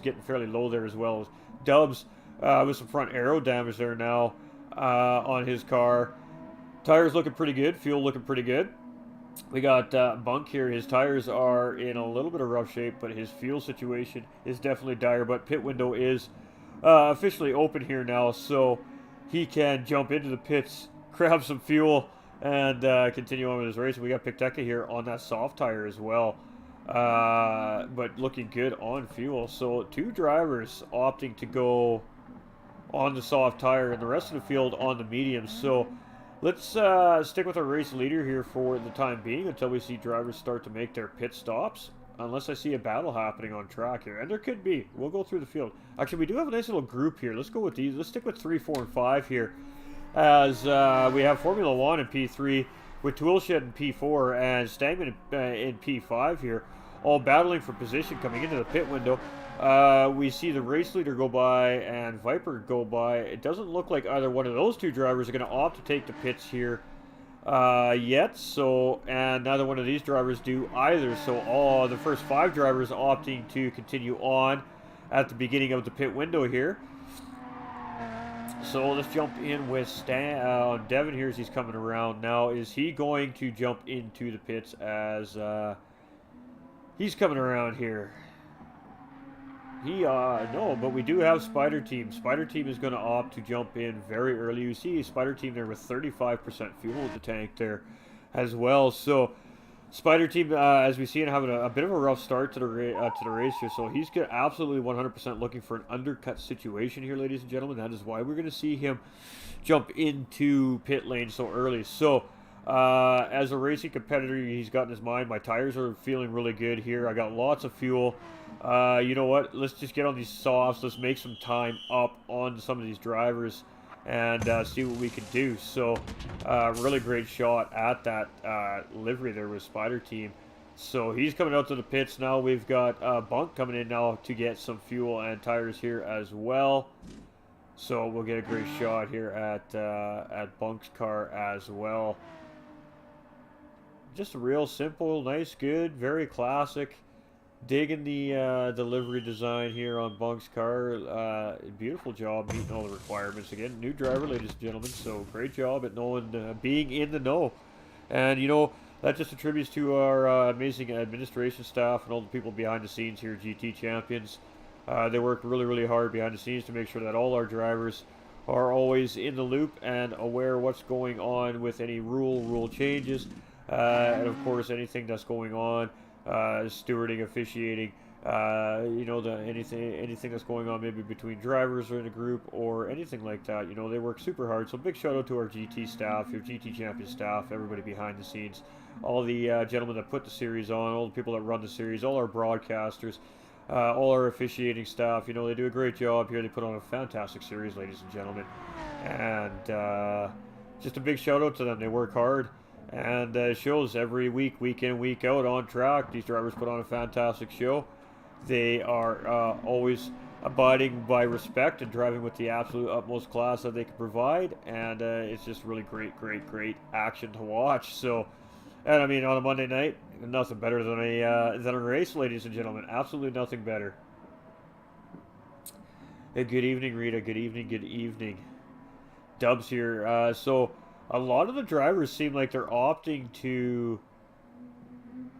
getting fairly low there as well. Dubs with some front aero damage there now on his car. Tires looking pretty good. Fuel looking pretty good. We got Bunk here. His tires are in a little bit of rough shape, but his fuel situation is definitely dire. But pit window is officially open here now, so he can jump into the pits, grab some fuel, and continue on with his race. We got Picteca here on that soft tire as well, but looking good on fuel. So 2 drivers opting to go on the soft tire and the rest of the field on the medium. So let's stick with our race leader here for the time being until we see drivers start to make their pit stops. Unless I see a battle happening on track here. And there could be. We'll go through the field. Actually, we do have a nice little group here. Let's go with these. Let's stick with 3, 4, and 5 here. As we have Formula 1 in P3 with Toolshed in P4 and Stangman in P5 here. All battling for position coming into the pit window. We see the race leader go by and Viper go by. It doesn't look like either one of those 2 drivers are going to opt to take the pits here yet, so, and neither one of these drivers do either. So all the first 5 drivers opting to continue on at the beginning of the pit window here. So let's jump in with Devin here as he's coming around now. Is he going to jump into the pits as he's coming around here? No, but we do have Spider Team. Spider Team is going to opt to jump in very early. You see Spider Team there with 35% fuel in the tank there as well. So Spider Team, as we see him having a bit of a rough start to the race here. So he's absolutely 100% looking for an undercut situation here, ladies and gentlemen. That is why we're going to see him jump into pit lane so early. So as a racing competitor, he's got in his mind, my tires are feeling really good here. I got lots of fuel. You know what? Let's just get on these softs. Let's make some time up on some of these drivers and see what we can do. So, really great shot at that livery there with Spider Team. So he's coming out to the pits now. We've got Bunk coming in now to get some fuel and tires here as well. So we'll get a great shot here at Bunk's car as well. Just a real simple, nice, good, very classic. Digging the livery design here on Bunk's car. Beautiful job meeting all the requirements. Again, new driver, ladies and gentlemen. So great job at knowing, being in the know. And, you know, that just attributes to our amazing administration staff and all the people behind the scenes here, GT Champions. They work really, really hard behind the scenes to make sure that all our drivers are always in the loop and aware of what's going on with any rule changes. And, of course, anything that's going on. Stewarding, officiating, you know, anything that's going on maybe between drivers or in a group or anything like that. You know, they work super hard. So big shout out to our GT staff, your GT Champion staff, everybody behind the scenes, all the gentlemen that put the series on, all the people that run the series, all our broadcasters, all our officiating staff. You know, they do a great job here. They put on a fantastic series, ladies and gentlemen, and just a big shout out to them. They work hard. And it shows every week, week in, week out on track. These drivers put on a fantastic show. They are always abiding by respect and driving with the absolute utmost class that they can provide. And it's just really great action to watch. So, and I mean, on a Monday night, nothing better than a race, ladies and gentlemen. Absolutely nothing better. Hey, good evening, Rita. Good evening. Dubs here. So a lot of the drivers seem like they're opting to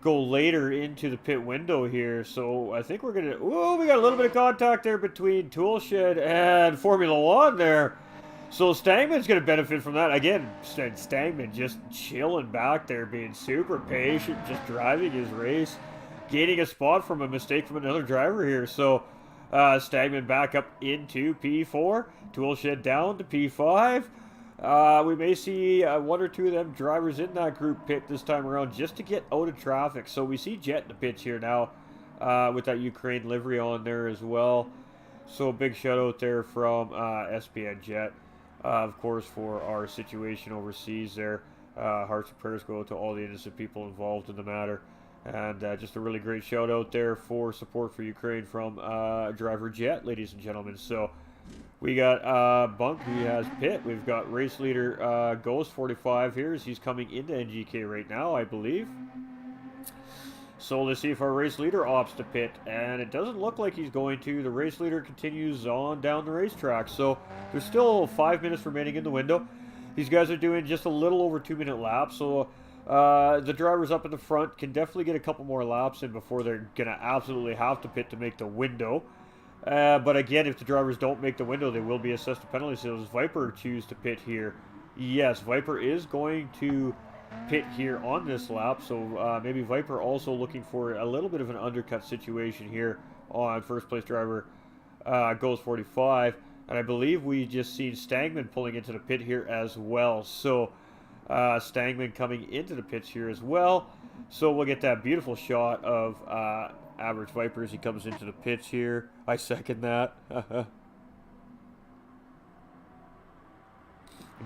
go later into the pit window here. So I think we're going to... Oh, we got a little bit of contact there between Toolshed and Formula One there. So Stangman's going to benefit from that. Again, Stangman just chilling back there, being super patient, just driving his race, gaining a spot from a mistake from another driver here. So Stangman back up into P4, Toolshed down to P5. We may see one or two of them drivers in that group pit this time around just to get out of traffic. So we see Jet in the pits here now with that Ukraine livery on there as well. So big shout out there from SPN Jet. Of course, for our situation overseas there. Hearts and prayers go to all the innocent people involved in the matter. And just a really great shout out there for support for Ukraine from driver Jet, ladies and gentlemen. So we got Bunk, who has pit. We've got race leader Ghost 45 here as he's coming into NGK right now, I believe. So let's see if our race leader opts to pit, and it doesn't look like he's going to. The race leader continues on down the racetrack, so there's still 5 minutes remaining in the window. These guys are doing just a little over 2-minute laps, so the drivers up in the front can definitely get a couple more laps in before they're going to absolutely have to pit to make the window. But again, if the drivers don't make the window, they will be assessed a penalty. So does Viper choose to pit here? Yes, Viper is going to pit here on this lap, so maybe Viper also looking for a little bit of an undercut situation here on first place driver Ghost 45, and I believe we just seen Stangman pulling into the pit here as well. So Stangman coming into the pits here as well, so we'll get that beautiful shot of Average Viper as he comes into the pits here. I second that.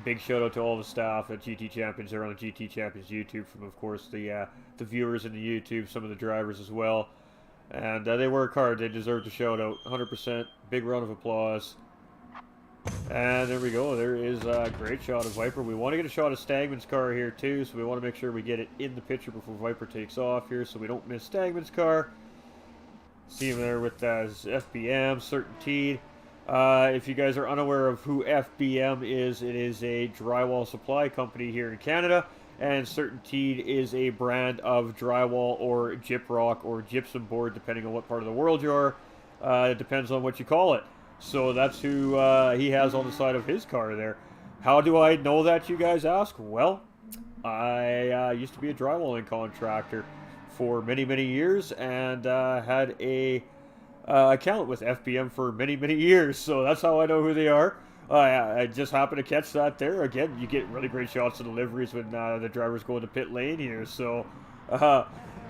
Big shout out to all the staff at GT Champions there on the GT Champions YouTube, from of course the viewers in the YouTube, some of the drivers as well, and they work hard. They deserve the shout out, 100%. Big round of applause. And there we go. There is a great shot of Viper. We want to get a shot of Stangman's car here too, so we want to make sure we get it in the picture before Viper takes off here, so we don't miss Stangman's car. See him there with FBM, Certainteed. If you guys are unaware of who FBM is, it is a drywall supply company here in Canada, and Certainteed is a brand of drywall or gyprock or gypsum board, depending on what part of the world you are. It depends on what you call it. So that's who he has on the side of his car there. How do I know that, you guys ask? Well, I used to be a drywalling contractor for many, many years, and had a account with FBM for many, many years, so that's how I know who they are. I just happened to catch that there. Again, you get really great shots of the liveries when the drivers go into pit lane here, so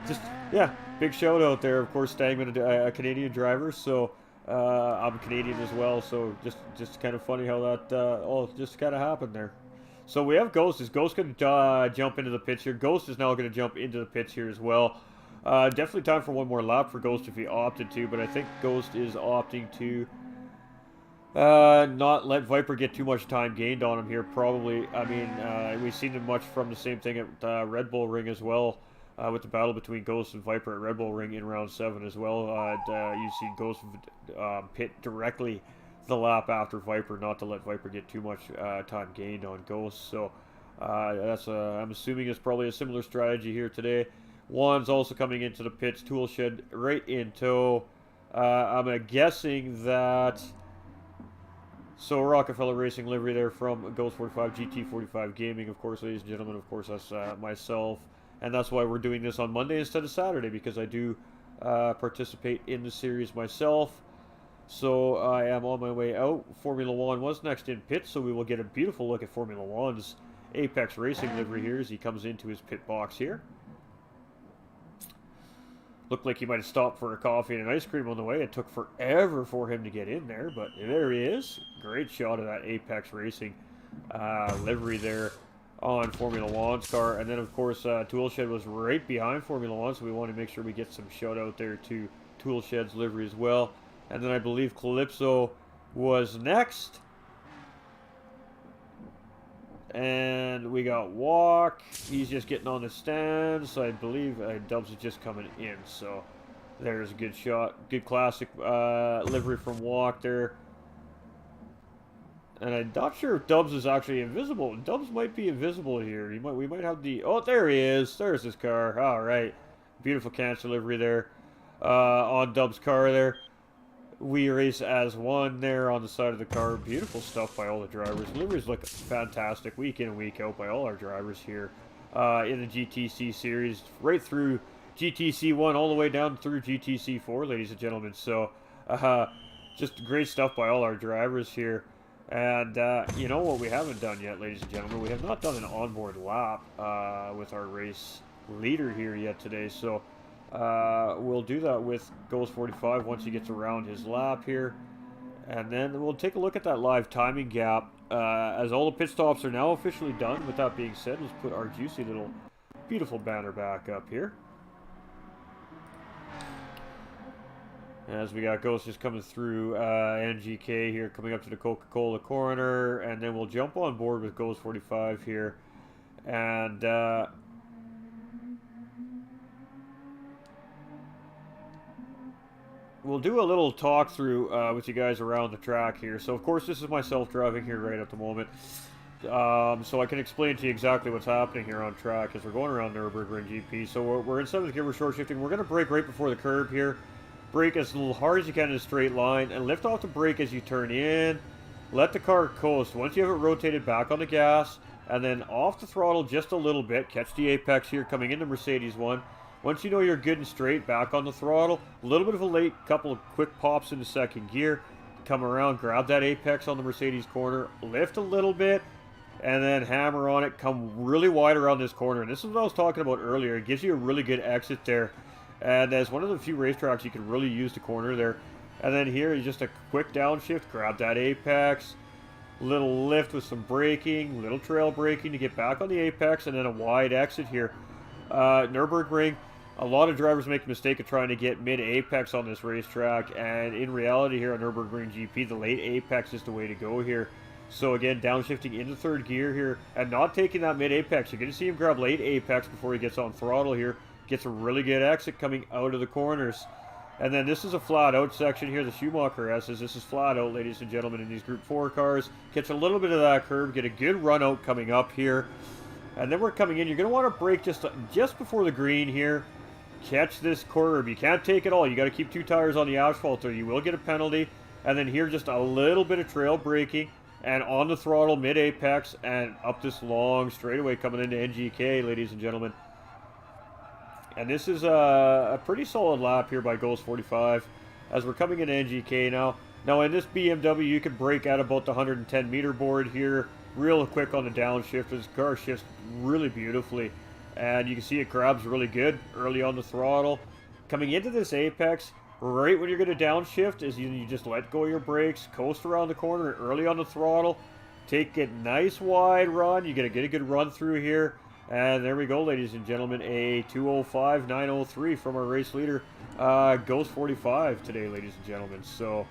just, yeah, big shout out there. Of course, Stangman, a Canadian driver, so I'm Canadian as well, so just kind of funny how that all just kind of happened there. So we have Ghost. Is Ghost going to jump into the pits here? Ghost is now going to jump into the pits here as well. Definitely time for one more lap for Ghost if he opted to, but I think Ghost is opting to not let Viper get too much time gained on him here, probably. I mean, we've seen much from the same thing at Red Bull Ring as well, with the battle between Ghost and Viper at Red Bull Ring in round 7 as well. You've seen Ghost pit directly the lap after Viper, not to let Viper get too much time gained on Ghost. So I'm assuming it's probably a similar strategy here today. Juan's also coming into the pits, Toolshed right in tow. I'm guessing that... So Rockefeller Racing livery there from Ghost 45, GT45 Gaming, of course, ladies and gentlemen. Of course, that's myself. And that's why we're doing this on Monday instead of Saturday, because I do participate in the series myself. So I am on my way out. Formula One was next in pit, so we will get a beautiful look at Formula One's Apex Racing livery here as he comes into his pit box here. Looked like he might have stopped for a coffee and an ice cream on the way. It took forever for him to get in there, but there he is. Great shot of that Apex Racing livery there on Formula One's car. And then, of course, Toolshed was right behind Formula One, so we want to make sure we get some shout out there to Toolshed's livery as well. And then I believe Calypso was next. And we got Walk. He's just getting on the stand. So I believe Dubs is just coming in. So there's a good shot. Good classic livery from Walk there. And I'm not sure if Dubs is actually invisible. Dubs might be invisible here. We might have the... Oh, there he is. There's his car. All right. Beautiful cancel livery there on Dub's car there. We race as one there on the side of the car. Beautiful stuff by all the drivers. Liveries look fantastic week in and week out by all our drivers here in the GTC series, right through GTC-1 all the way down through GTC-4, ladies and gentlemen. So just great stuff by all our drivers here. And you know what we haven't done yet, ladies and gentlemen? We have not done an onboard lap with our race leader here yet today. So we'll do that with Ghost 45 once he gets around his lap here. And then we'll take a look at that live timing gap. As all the pit stops are now officially done, with that being said, let's put our juicy little beautiful banner back up here. As we got Ghost just coming through NGK here, coming up to the Coca-Cola corner. And then we'll jump on board with Ghost 45 here. And we'll do a little talk through with you guys around the track here. So of course this is myself driving here right at the moment, so I can explain to you exactly what's happening here on track as we're going around Nürburgring GP. So we're in 7th gear, we're short shifting. We're going to brake right before the curb here. Brake as hard as you can in a straight line and lift off the brake as you turn in. Let the car coast. Once you have it rotated, back on the gas and then off the throttle just a little bit. Catch the apex here coming into Mercedes 1. Once you know you're good and straight, back on the throttle. A little bit of a late couple of quick pops into 2nd gear. Come around, grab that apex on the Mercedes corner, lift a little bit, and then hammer on it. Come really wide around this corner. And this is what I was talking about earlier. It gives you a really good exit there. And as one of the few racetracks, you can really use the corner there. And then here is just a quick downshift. Grab that apex. Little lift with some braking. Little trail braking to get back on the apex. And then a wide exit here. Nürburgring. A lot of drivers make the mistake of trying to get mid-apex on this racetrack, and in reality here on Nürburgring GP, the late apex is the way to go here. So again, downshifting into 3rd gear here, and not taking that mid-apex. You're going to see him grab late apex before he gets on throttle here. Gets a really good exit coming out of the corners. And then this is a flat-out section here, the Schumacher S's. This is flat-out, ladies and gentlemen, in these Group 4 cars. Catch a little bit of that curve, get a good run-out coming up here. And then we're coming in. You're going to want to brake just before the green here. Catch this curb. You can't take it all. You got to keep 2 tires on the asphalt or you will get a penalty. And then here just a little bit of trail braking and on the throttle mid-apex and up this long straightaway coming into NGK, ladies and gentlemen. And this is a pretty solid lap here by Ghost 45 as we're coming into NGK now. Now in this BMW you can brake at about the 110 meter board here real quick on the downshift. This car shifts really beautifully. And you can see it grabs really good early on the throttle. Coming into this apex, right when you're going to downshift, is you just let go of your brakes, coast around the corner early on the throttle, take it nice wide run. You're going to get a good run through here. And there we go, ladies and gentlemen, a 2:05.903 from our race leader, Ghost 45 today, ladies and gentlemen. So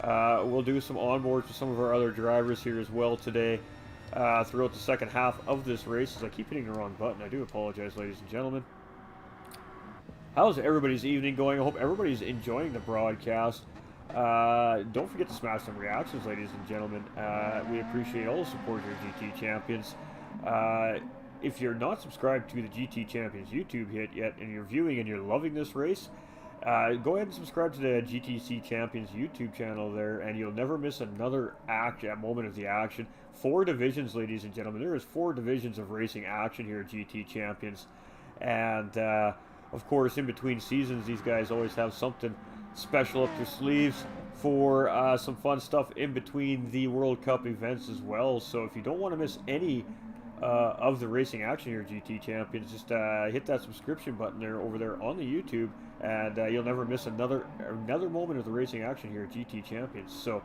we'll do some onboards with some of our other drivers here as well today. Throughout the second half of this race, as I keep hitting the wrong button. I do apologize, ladies and gentlemen. How's everybody's evening going? I hope everybody's enjoying the broadcast. Don't forget to smash some reactions, ladies and gentlemen. We appreciate all the support here at GT Champions. If you're not subscribed to the GT Champions YouTube hit yet and you're viewing and you're loving this race, go ahead and subscribe to the GTC Champions YouTube channel there, and you'll never miss another moment of the action. 4 divisions, ladies and gentlemen. There is 4 divisions of racing action here at GT Champions. And, of course, in between seasons, these guys always have something special up their sleeves for some fun stuff in between the World Cup events as well. So if you don't want to miss any of the racing action here at GT Champions, just hit that subscription button there over there on the YouTube, and you'll never miss another moment of the racing action here at GT Champions. So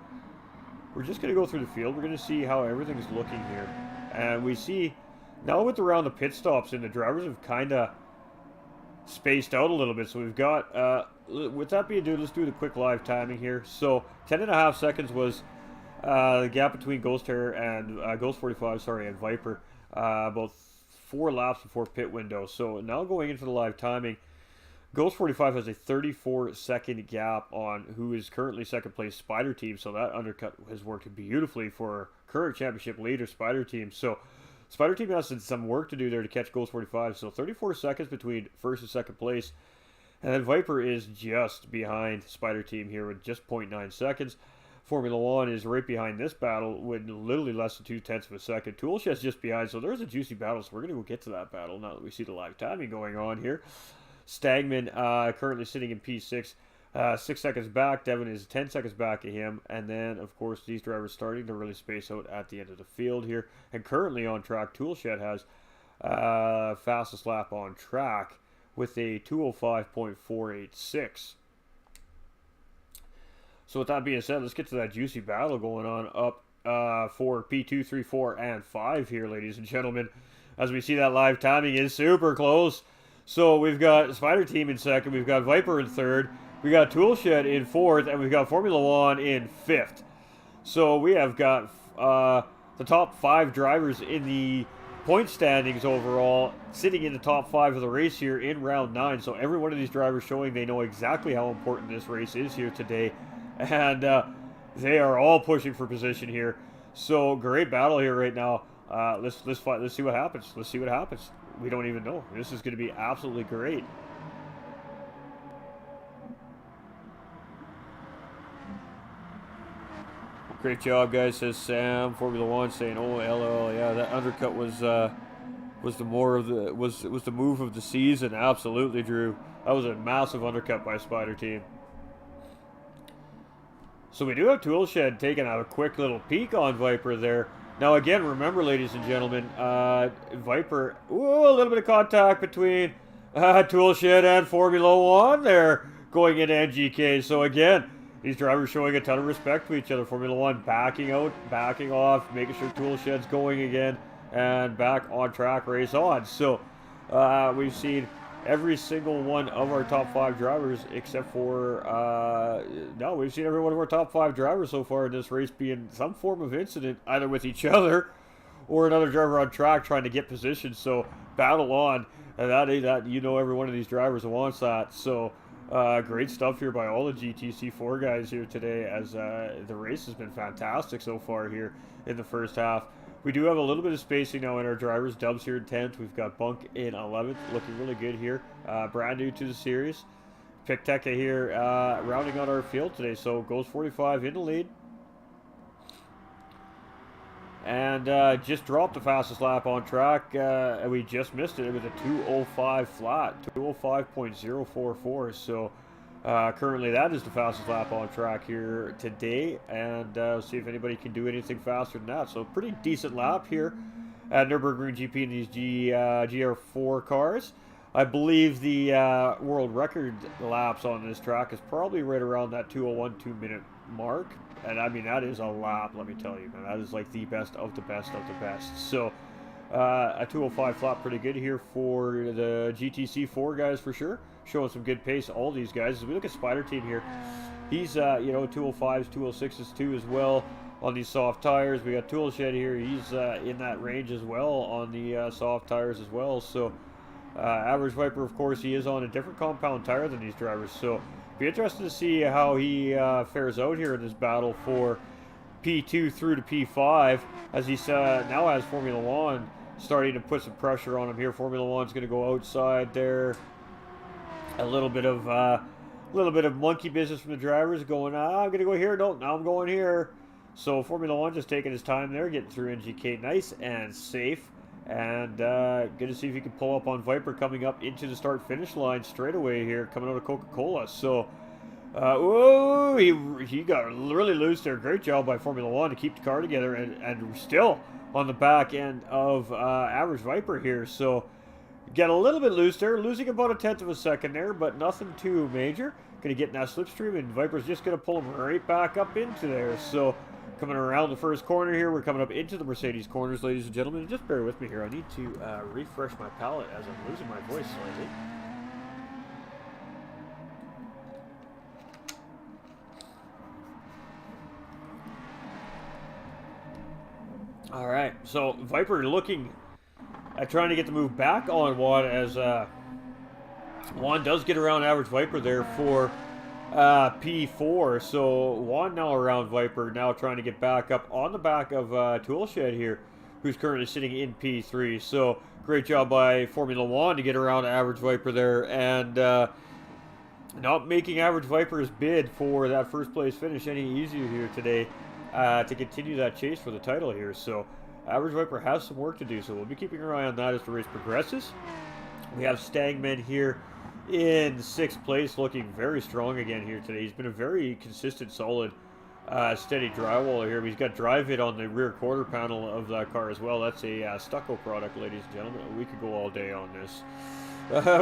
we're just going to go through the field. We're going to see how everything's looking here, and we see now with around the pit stops and the drivers have kind of spaced out a little bit. So we've got with that being done, let's do the quick live timing here. So 10.5 seconds was the gap between Ghost Hair and Ghost 45, sorry, and Viper. About 4 laps before pit window. So now going into the live timing, Ghost 45 has a 34-second gap on who is currently second place Spider Team. So that undercut has worked beautifully for current championship leader Spider Team. So Spider Team has some work to do there to catch Ghost 45. So 34 seconds between first and second place. And then Viper is just behind Spider Team here with just 0.9 seconds. Formula One is right behind this battle with literally less than 0.2 of a second. Toolshed's just behind, so there's a juicy battle. So we're going to go get to that battle now that we see the live timing going on here. Stagman currently sitting in P6, 6 seconds back. Devin is 10 seconds back of him. And then, of course, these drivers starting to really space out at the end of the field here. And currently on track, Toolshed has fastest lap on track with a 2:05.486. So with that being said, let's get to that juicy battle going on up for P2, 3, 4, and 5 here, ladies and gentlemen. As we see that live timing is super close. So we've got Spider Team in second, we've got Viper in third, we got Toolshed in fourth, and we've got Formula One in fifth. So we have got the top 5 drivers in the point standings overall sitting in the top 5 of the race here in round 9. So every one of these drivers showing they know exactly how important this race is here today. And they are all pushing for position here. So great battle here right now. Let's see what happens. Let's see what happens. We don't even know. This is going to be absolutely great. Great job, guys, says Sam. Formula One saying, "Oh, LL, yeah, that undercut was the move of the season." Absolutely, Drew. That was a massive undercut by Spider Team. So we do have Toolshed taking out a quick little peek on Viper there. Now again, remember, ladies and gentlemen, Viper, a little bit of contact between Toolshed and Formula One there going into NGK. So again, these drivers showing a ton of respect to each other. Formula One backing out, backing off, making sure Toolshed's going again, and back on track, race on. So we've seen every single one of our top 5 drivers, except for, no, we've seen every one of our top 5 drivers so far in this race be in some form of incident, either with each other or another driver on track trying to get position. So battle on, and that you know, every one of these drivers wants that. So great stuff here by all the GTC-4 guys here today, as the race has been fantastic so far here in the first half. We do have a little bit of spacing now in our drivers. Dubs here in 10th. We've got Bunk in 11th. Looking really good here. Brand new to the series. Picteka here rounding out our field today. So Ghost 45 in the lead. And just dropped the fastest lap on track. And we just missed it. It was a 2:05 flat. 2:05.044. So currently that is the fastest lap on track here today, and see if anybody can do anything faster than that. So pretty decent lap here at Nürburgring GP in these GR4 cars. I believe the world record laps on this track is probably right around that 2:01 2-minute mark, and I mean, that is a lap, let me tell you, man. That is like the best of the best of the best. So a 2:05 flat, pretty good here for the GTC-4 guys for sure. Showing some good pace, all these guys. As we look at Spider Team here, he's, 2:05s, 2:06s too as well on these soft tires. We got Toolshed here. He's in that range as well on the soft tires as well. So average Viper, of course, he is on a different compound tire than these drivers. So be interested to see how he fares out here in this battle for P2 through to P5, as he now has Formula One starting to put some pressure on him here. Formula One's going to go outside there. A little bit of monkey business from the drivers, going, I'm going to go here. No, now I'm going here. So Formula One just taking his time there, getting through NGK nice and safe. And good to see if he can pull up on Viper coming up into the start-finish line straight away here, coming out of Coca-Cola. So, he got really loose there. Great job by Formula One to keep the car together, and still on the back end of average Viper here. So, get a little bit loose there, losing about 1/10 of a second there, but nothing too major. Going to get in that slipstream, and Viper's just going to pull him right back up into there. So, coming around the first corner here, we're coming up into the Mercedes corners, ladies and gentlemen. Just bear with me here. I need to refresh my palette as I'm losing my voice slightly. All right, so Viper looking at trying to get the move back on Juan, as Juan does get around average Viper there for P4. So Juan now around Viper, now trying to get back up on the back of Toolshed here. who's currently sitting in P3. So great job by Formula One to get around Average Viper there, and not making Average Viper's bid for that first place finish any easier here today to continue that chase for the title here. So Average Viper has some work to do, so we'll be keeping our eye on that as the race progresses. We have Stagman here in 6th place, looking very strong again here today. He's been a very consistent, solid, steady drywall here. He's got drive it on the rear quarter panel of that car as well. That's a stucco product, ladies and gentlemen. We could go all day on this.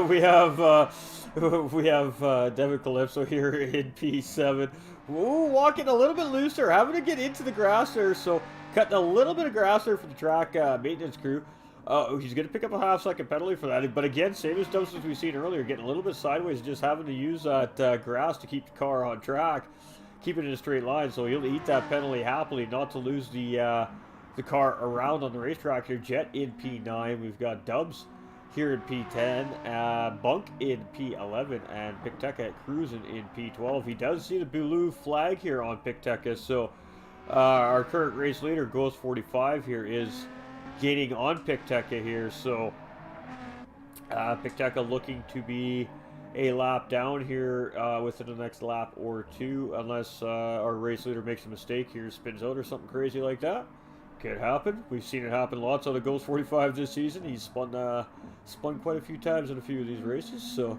We have Devin Calypso here in P7. Ooh, walking a little bit looser, having to get into the grass there, so cutting a little bit of grass there for the track maintenance crew. He's going to pick up a half-second penalty for that. But again, same as Dumpsters we've seen earlier, getting a little bit sideways, just having to use that grass to keep the car on track, keep it in a straight line. So he'll eat that penalty happily, not to lose the car around on the racetrack here. Jet in P9. We've got Dubs here in P10, Bunk in P11, and Picteca cruising in P12. He does see the blue flag here on Picteca, so our current race leader, Ghost 45 here, is gaining on Picteca here, so Picteca looking to be a lap down here within the next lap or two, unless our race leader makes a mistake here, spins out or something crazy like that. Could happen. We've seen it happen lots on the Ghost 45 this season. He's spun quite a few times in a few of these races, so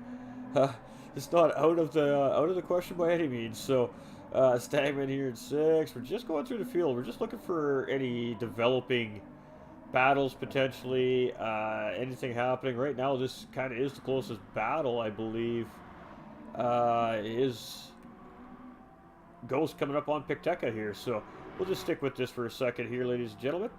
it's not out of the question by any means. So Stagman here in 6. We're just going through the field. We're just looking for any developing battles potentially, anything happening right now. This kind of is the closest battle, I believe. Is Ghost coming up on Picteca here, so we'll just stick with this for a second here, ladies and gentlemen.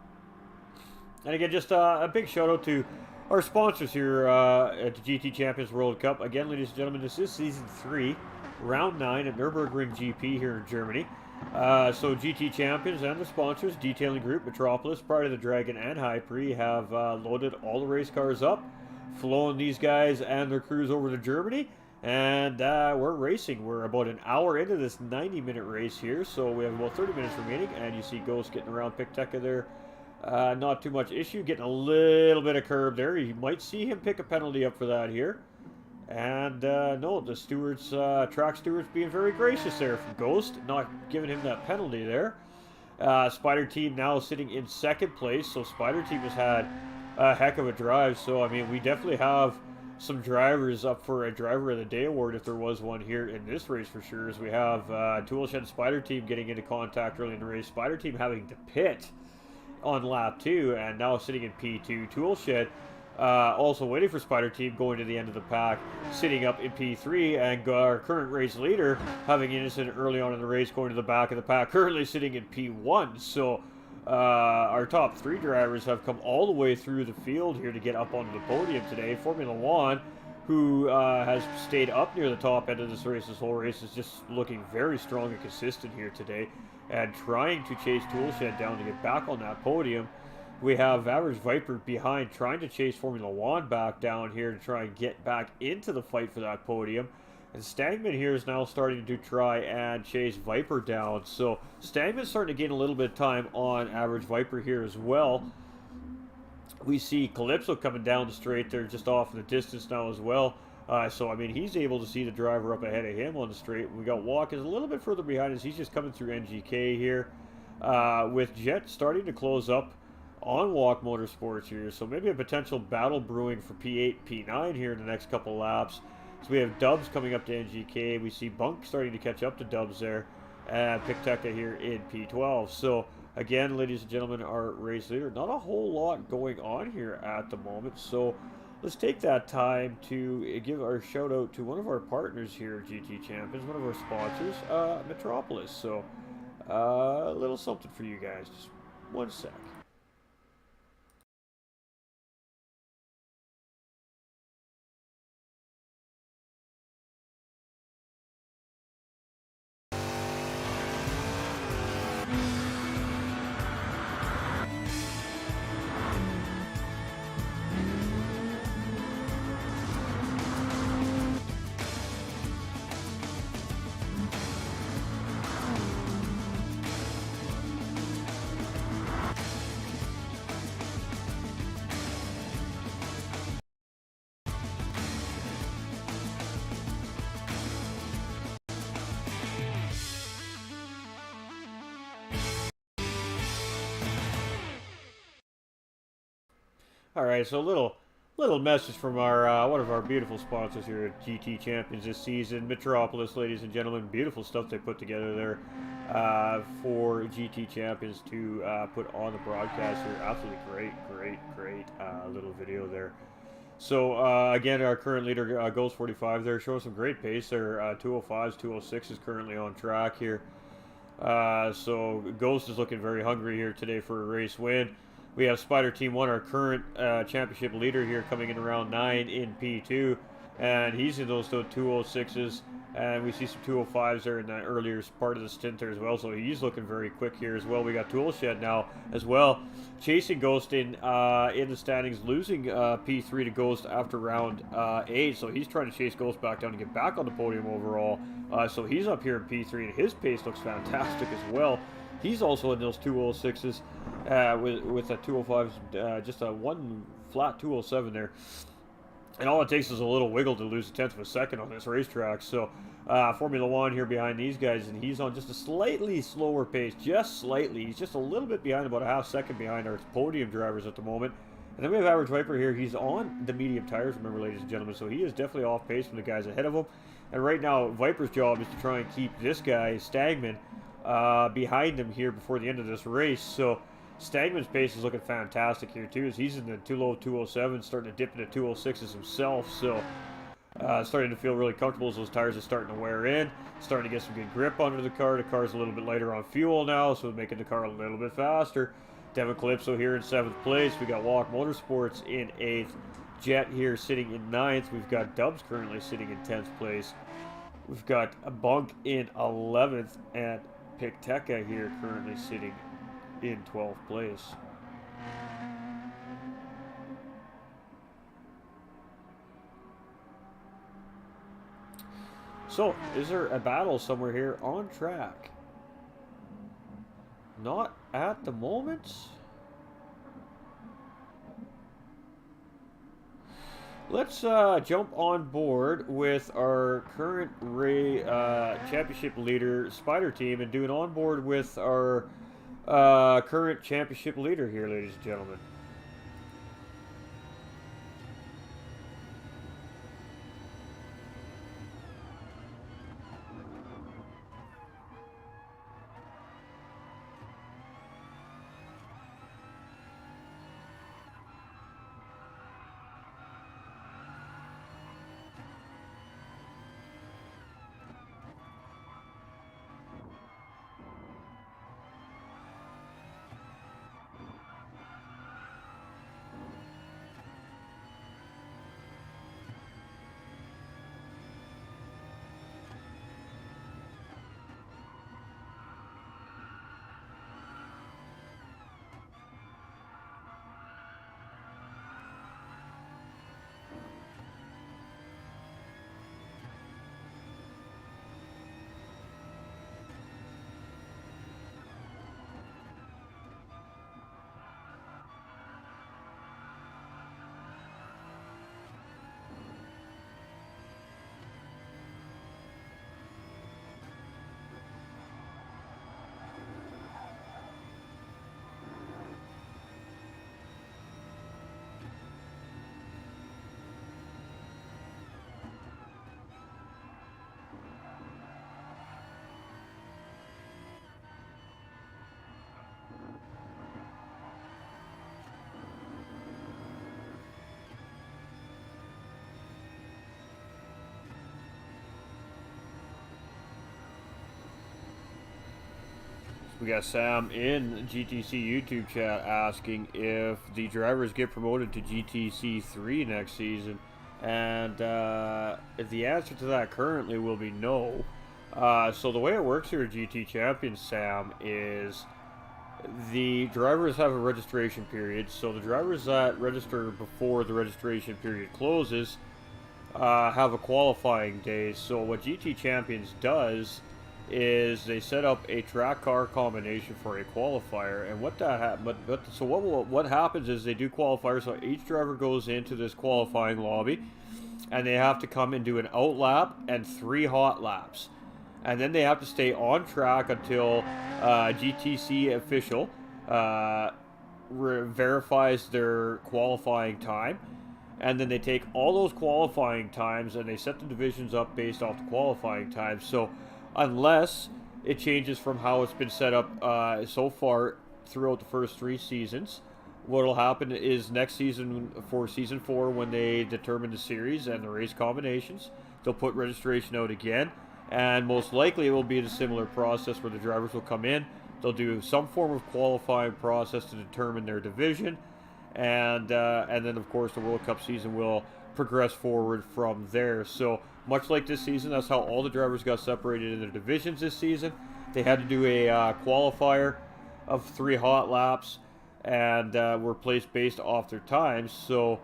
And again, just a big shout out to our sponsors here at the GT Champions World Cup. Again, ladies and gentlemen, this is Season 3, Round 9 at Nürburgring GP here in Germany. So GT Champions and the sponsors, Detailing Group, Metropolis, Pride of the Dragon, and High Prix have loaded all the race cars up, flown these guys and their crews over to Germany, and we're racing. We're about an hour into this 90-minute race here, so we have about 30 minutes remaining, and you see Ghost getting around Picteca there. Not too much issue, getting a little bit of curb there. You might see him pick a penalty up for that here. And no, the stewards, track stewards being very gracious there from Ghost, not giving him that penalty there. Spider Team now sitting in 2nd place, so Spider Team has had a heck of a drive. So, I mean, we definitely have some drivers up for a Driver of the Day award if there was one here in this race for sure, as we have Toolshed Spider Team getting into contact early in the race. Spider Team having to pit on lap 2 and now sitting in P2. Toolshed also waiting for Spider Team going to the end of the pack, sitting up in P3, and our current race leader having an incident early on in the race going to the back of the pack, currently sitting in P1. So our top 3 drivers have come all the way through the field here to get up onto the podium today. Formula One, who has stayed up near the top end of this race this whole race, is just looking very strong and consistent here today, and trying to chase Toolshed down to get back on that podium. We have Average Viper behind, trying to chase Formula One back down here to try and get back into the fight for that podium. And Stagman here is now starting to try and chase Viper down. So Stagman's starting to gain a little bit of time on Average Viper here as well. We see Calypso coming down the straight there, just off in the distance now as well. So, I mean, he's able to see the driver up ahead of him on the straight. We got Walk is a little bit further behind us. He's just coming through NGK here. With Jet starting to close up on Walk Motorsports here, so maybe a potential battle brewing for P8, P9 here in the next couple laps. So we have Dubs coming up to NGK. We see Bunk starting to catch up to Dubs there, and Picteca here in P12. So again, ladies and gentlemen, our race leader, not a whole lot going on here at the moment. So let's take that time to give our shout out to one of our partners here at GT Champions, one of our sponsors, Metropolis. So a little something for you guys. Just one sec. All right, so little message from our one of our beautiful sponsors here at GT Champions this season, Metropolis, ladies and gentlemen. Beautiful stuff they put together there for GT Champions to put on the broadcast here. Absolutely great little video there. So again, our current leader, Ghost 45 there, showing some great pace there. 205s, 206 is currently on track here. So Ghost is looking very hungry here today for a race win. We have Spider Team 1, our current championship leader here, coming in around 9 in P2. And he's in those 206s. And we see some 205s there in the earlier part of the stint there as well. So he's looking very quick here as well. We got Toolshed now as well, chasing Ghost in the standings, losing P3 to Ghost after round 8. So he's trying to chase Ghost back down to get back on the podium overall. So he's up here in P3, and his pace looks fantastic as well. He's also in those 206s with a 205s, just a one flat 207 there. And all it takes is a little wiggle to lose a tenth of a second on this racetrack. So Formula One here behind these guys, and he's on just a slightly slower pace, just slightly. He's just a little bit behind, about a half second behind our podium drivers at the moment. And then we have Average Viper here. He's on the medium tires, remember, ladies and gentlemen. So he is definitely off pace from the guys ahead of him. And right now, Viper's job is to try and keep this guy, Stagman, behind him here before the end of this race. So Stagman's pace is looking fantastic here too, as he's in the too low 207, starting to dip into 206s himself. So starting to feel really comfortable as those tires are starting to wear in, starting to get some good grip under the car. The car's a little bit lighter on fuel now, so making the car a little bit faster. Devin Calypso here in 7th place. We got Walk Motorsports in 8th. Jet here sitting in 9th. We've got Dubs currently sitting in 10th place. We've got a Bunk in 11th, and Picteca here currently sitting in 12th place. So, is there a battle somewhere here on track? Not at the moment. Let's jump on board with our current championship leader, Spider Team, and do an onboard with our current championship leader here, ladies and gentlemen. We got Sam in GTC YouTube chat asking if the drivers get promoted to GTC-3 next season, and if the answer to that currently will be no. So the way it works here at GT Champions, Sam, is the drivers have a registration period. So the drivers that register before the registration period closes have a qualifying day. So what GT Champions does is they set up a track car combination for a qualifier, and what happens is they do qualifiers. So each driver goes into this qualifying lobby, and they have to come and do an out lap and 3 hot laps, and then they have to stay on track until GTC official, verifies their qualifying time, and then they take all those qualifying times and they set the divisions up based off the qualifying time. So unless it changes from how it's been set up so far throughout the first 3 seasons, what will happen is next season, for season 4, when they determine the series and the race combinations, they'll put registration out again, and most likely it will be a similar process where the drivers will come in, they'll do some form of qualifying process to determine their division, and then of course the World Cup season will progress forward from there. So much like this season, that's how all the drivers got separated in their divisions this season. They had to do a qualifier of 3 hot laps, and were placed based off their times. So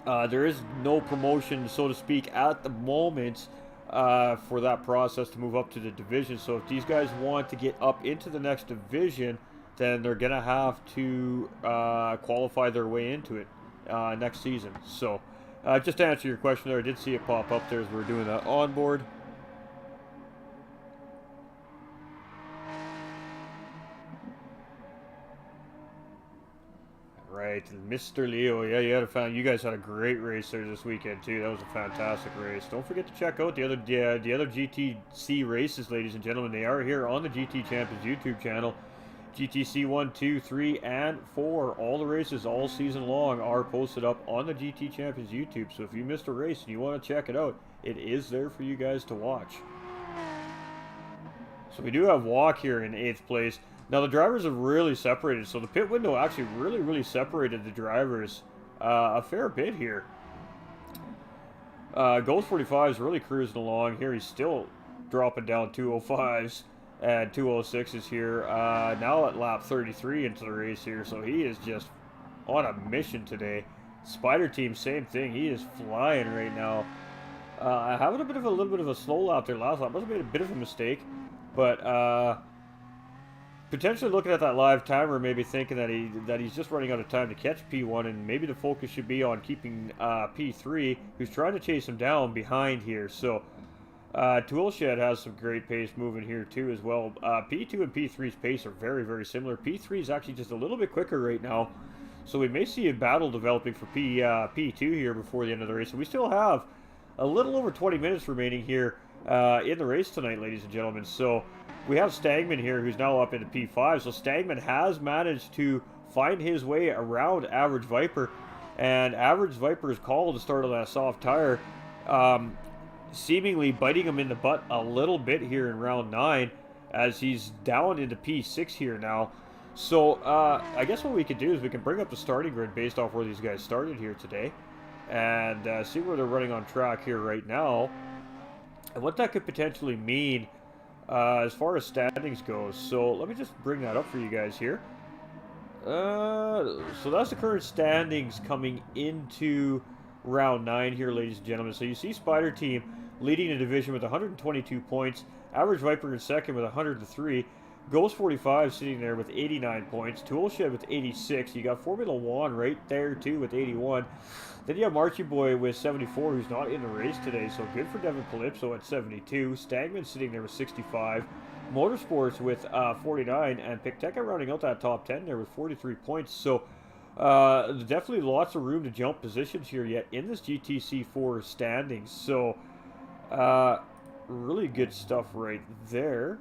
there is no promotion, so to speak, at the moment for that process to move up to the division. So if these guys want to get up into the next division, then they're going to have to qualify their way into it next season. So just to answer your question there, I did see it pop up there as we were doing that onboard. Right, Mr. Leo, yeah, you guys had a great race there this weekend too. That was a fantastic race. Don't forget to check out the other GTC races, ladies and gentlemen. They are here on the GT Champions YouTube channel. GTC 1, 2, 3, and 4. All the races all season long are posted up on the GT Champions YouTube. So if you missed a race and you want to check it out, it is there for you guys to watch. So we do have Walk here in 8th place. Now the drivers have really separated, so the pit window actually really separated the drivers a fair bit here. Ghost 45 is really cruising along here. He's still dropping down 205s and 206s here. Now at lap 33 into the race here, so he is just on a mission today. Spider Team, same thing. He is flying right now. Having a little bit of a slow lap there last lap. Must have made a bit of a mistake, but potentially looking at that live timer, maybe thinking that he's just running out of time to catch P1, and maybe the focus should be on keeping P3, who's trying to chase him down behind here. So Toolshed has some great pace moving here too as well. P2 and P3's pace are very similar. P3 is actually just a little bit quicker right now, so we may see a battle developing for P2 here before the end of the race. And we still have a little over 20 minutes remaining here in the race tonight, ladies and gentlemen. So we have Stagman here, who's now up into P5. So Stagman has managed to find his way around Average Viper, and Average Viper's call to start on that soft tire, seemingly biting him in the butt a little bit here in round 9, as he's down into P6 here now. So I guess what we could do is we can bring up the starting grid based off where these guys started here today, and see where they're running on track here right now, and what that could potentially mean as far as standings goes. So let me just bring that up for you guys here. So that's the current standings coming into round 9 here, ladies and gentlemen. So you see Spider Team leading the division with 122 points. Average Viper in second with 103. Ghost 45 sitting there with 89 points. Toolshed with 86. You got Formula One right there too with 81. Then you have Marchie Boy with 74, who's not in the race today, so good for Devin Calypso at 72. Stagman sitting there with 65. Motorsports with 49, and Picteca rounding out that top 10 there with 43 points. So definitely lots of room to jump positions here yet in this GTC-4 standings. So really good stuff right there.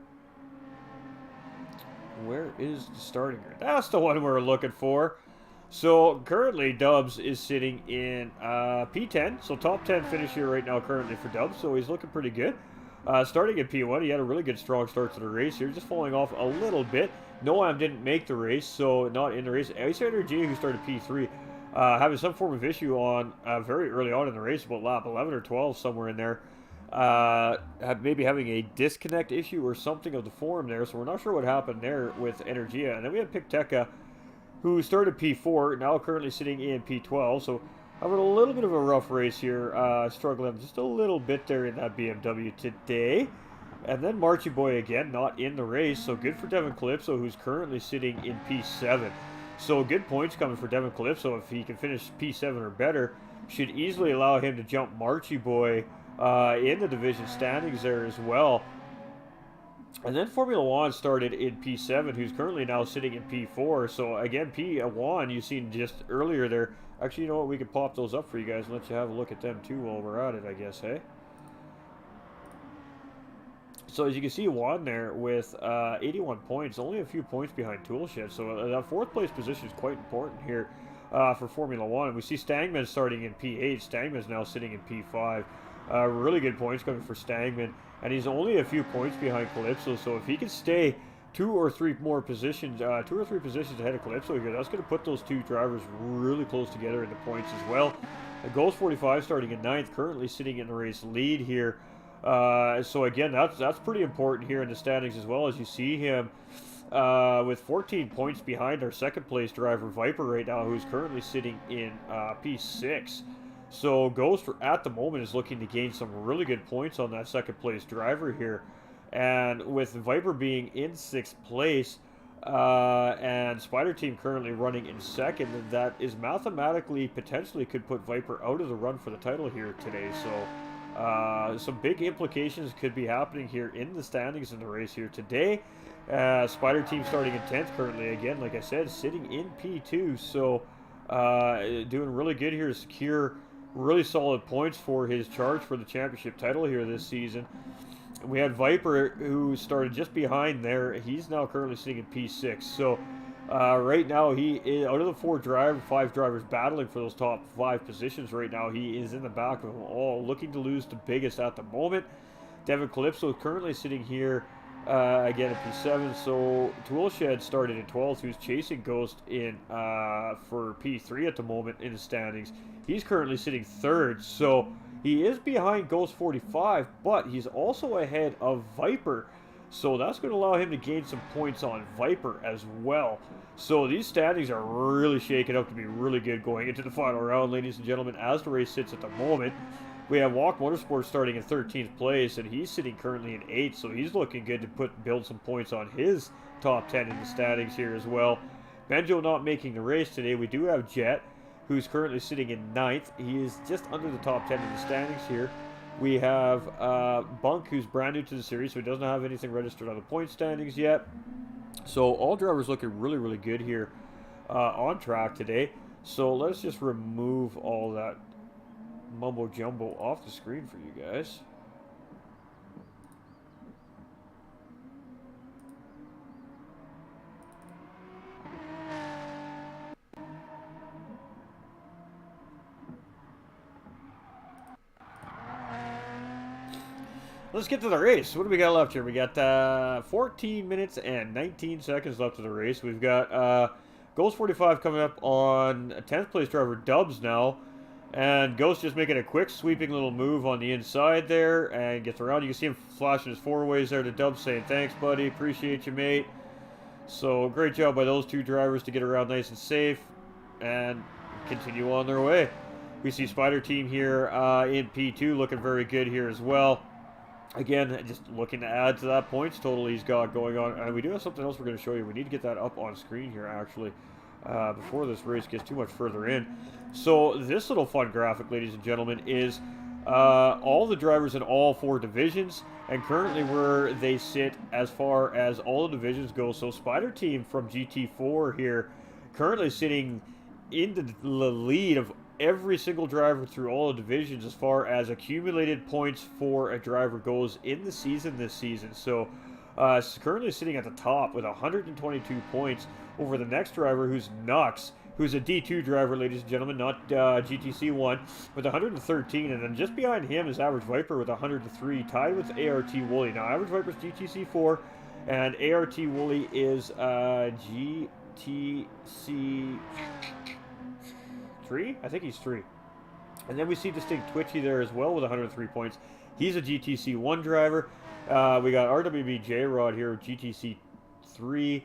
Where is the starting grid? That's the one we're looking for. So currently Dubs is sitting in P10, so top 10 finish here right now currently for Dubs, so he's looking pretty good. Starting at P1, he had a really good strong start to the race here, just falling off a little bit. Noam didn't make the race, so not in the race. Ace Energy, who started P3, having some form of issue on very early on in the race, about lap 11 or 12, somewhere in there. Maybe having a disconnect issue or something of the form there, so we're not sure what happened there with Energia. And then we have Picteca, who started P4, now currently sitting in P12, so having a little bit of a rough race here, struggling just a little bit there in that BMW today. And then Marchie Boy again, not in the race, so good for Devin Calypso, who's currently sitting in P7. So good points coming for Devin Calypso. If he can finish P7 or better, should easily allow him to jump Marchie Boy in the division standings there as well. And then Formula One started in P7, who's currently now sitting in P4. So again, P1, you've seen just earlier there. Actually, you know what? We could pop those up for you guys and let you have a look at them too while we're at it, I guess, hey? So as you can see, Juan there with 81 points, only a few points behind Toolshed. So that fourth place position is quite important here for Formula One. We see Stangman starting in P8. Stangman's now sitting in P5. Really good points coming for Stangman, and he's only a few points behind Calypso. So if he can stay two or three positions ahead of Calypso here, that's going to put those two drivers really close together in the points as well. Ghost 45 starting in 9th, currently sitting in the race lead here. So again, that's pretty important here in the standings as well, as you see him with 14 points behind our second place driver Viper right now, who's currently sitting in P6. So Ghost at the moment is looking to gain some really good points on that second place driver here, and with Viper being in 6th place and Spider Team currently running in 2nd, that is mathematically potentially could put Viper out of the run for the title here today. So some big implications could be happening here in the standings in the race here today. Spider Team starting in 10th currently, again, like I said, sitting in P2. So doing really good here to secure really solid points for his charge for the championship title here this season. We had Viper, who started just behind there. He's now currently sitting in P6. So right now, he is, out of the five drivers battling for those top 5 positions right now, he is in the back of them all, looking to lose the biggest at the moment. Devin Calypso currently sitting here again at P7. So Toolshed started in 12th, who's chasing Ghost in for P3 at the moment in the standings. He's currently sitting 3rd, so he is behind Ghost 45, but he's also ahead of Viper. So that's going to allow him to gain some points on Viper as well. So these standings are really shaking up to be really good going into the final round, ladies and gentlemen, as the race sits at the moment. We have Walk Motorsports starting in 13th place, and he's sitting currently in 8th, so he's looking good to build some points on his top 10 in the standings here as well. Benjo not making the race today. We do have Jet, who's currently sitting in 9th. He is just under the top 10 in the standings here. We have Bunk, who's brand new to the series, so he doesn't have anything registered on the point standings yet. So all drivers looking really, really good here on track today. So let's just remove all that mumbo jumbo off the screen for you guys. Let's get to the race. What do we got left here? We got 14 minutes and 19 seconds left of the race. We've got Ghost 45 coming up on 10th place driver Dubs now. And Ghost just making a quick sweeping little move on the inside there and gets around. You can see him flashing his 4-ways there to Dubs, saying, "Thanks, buddy. Appreciate you, mate." So great job by those two drivers to get around nice and safe and continue on their way. We see Spider Team here in P2 looking very good here as well. Again, just looking to add to that points total he's got going on. And we do have something else we're going to show you. We need to get that up on screen here, actually, before this race gets too much further in. So this little fun graphic, ladies and gentlemen, is all the drivers in all 4 divisions and currently where they sit as far as all the divisions go. So Spider Team from GT4 here currently sitting in the lead of every single driver through all the divisions as far as accumulated points for a driver goes in the season this season. So it's currently sitting at the top with 122 points over the next driver, who's Nux, who's a D2 driver, ladies and gentlemen, not GTC-1, with 113. And then just behind him is Average Viper with 103, tied with ART Wooly. Now, Average Viper's GTC-4, and ART Wooly is GTC... 3? I think he's 3. And then we see Distinct Twitchy there as well with 103 points. He's a GTC-1 driver. We got RWB J-Rod here with GTC-3.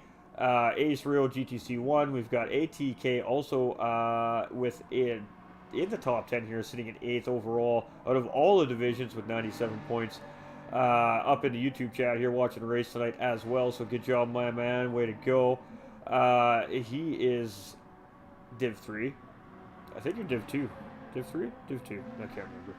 Ace Rio GTC-1. We've got ATK also within in the top 10 here, sitting in 8th overall out of all the divisions with 97 points. Up in the YouTube chat here watching the race tonight as well. So good job, my man. Way to go. He is Div 3. I think you're Div 2. Div 3? Div 2. I can't remember.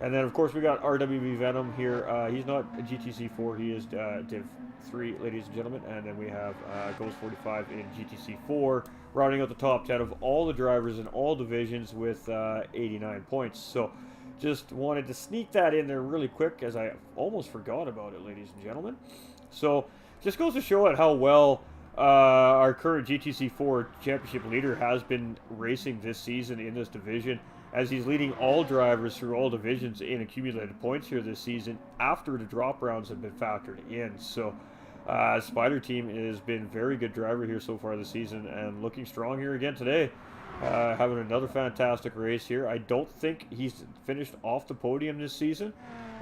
And then, of course, we got RWB Venom here. He's not a GTC-4. He is Div 3, ladies and gentlemen. And then we have Ghost 45 in GTC-4, rounding out the top 10 of all the drivers in all divisions with 89 points. So just wanted to sneak that in there really quick, as I almost forgot about it, ladies and gentlemen. So just goes to show it how well our current GTC-4 championship leader has been racing this season in this division, as he's leading all drivers through all divisions in accumulated points here this season after the drop rounds have been factored in. So Spider Team has been very good driver here so far this season, and looking strong here again today. Having another fantastic race here. I don't think he's finished off the podium this season,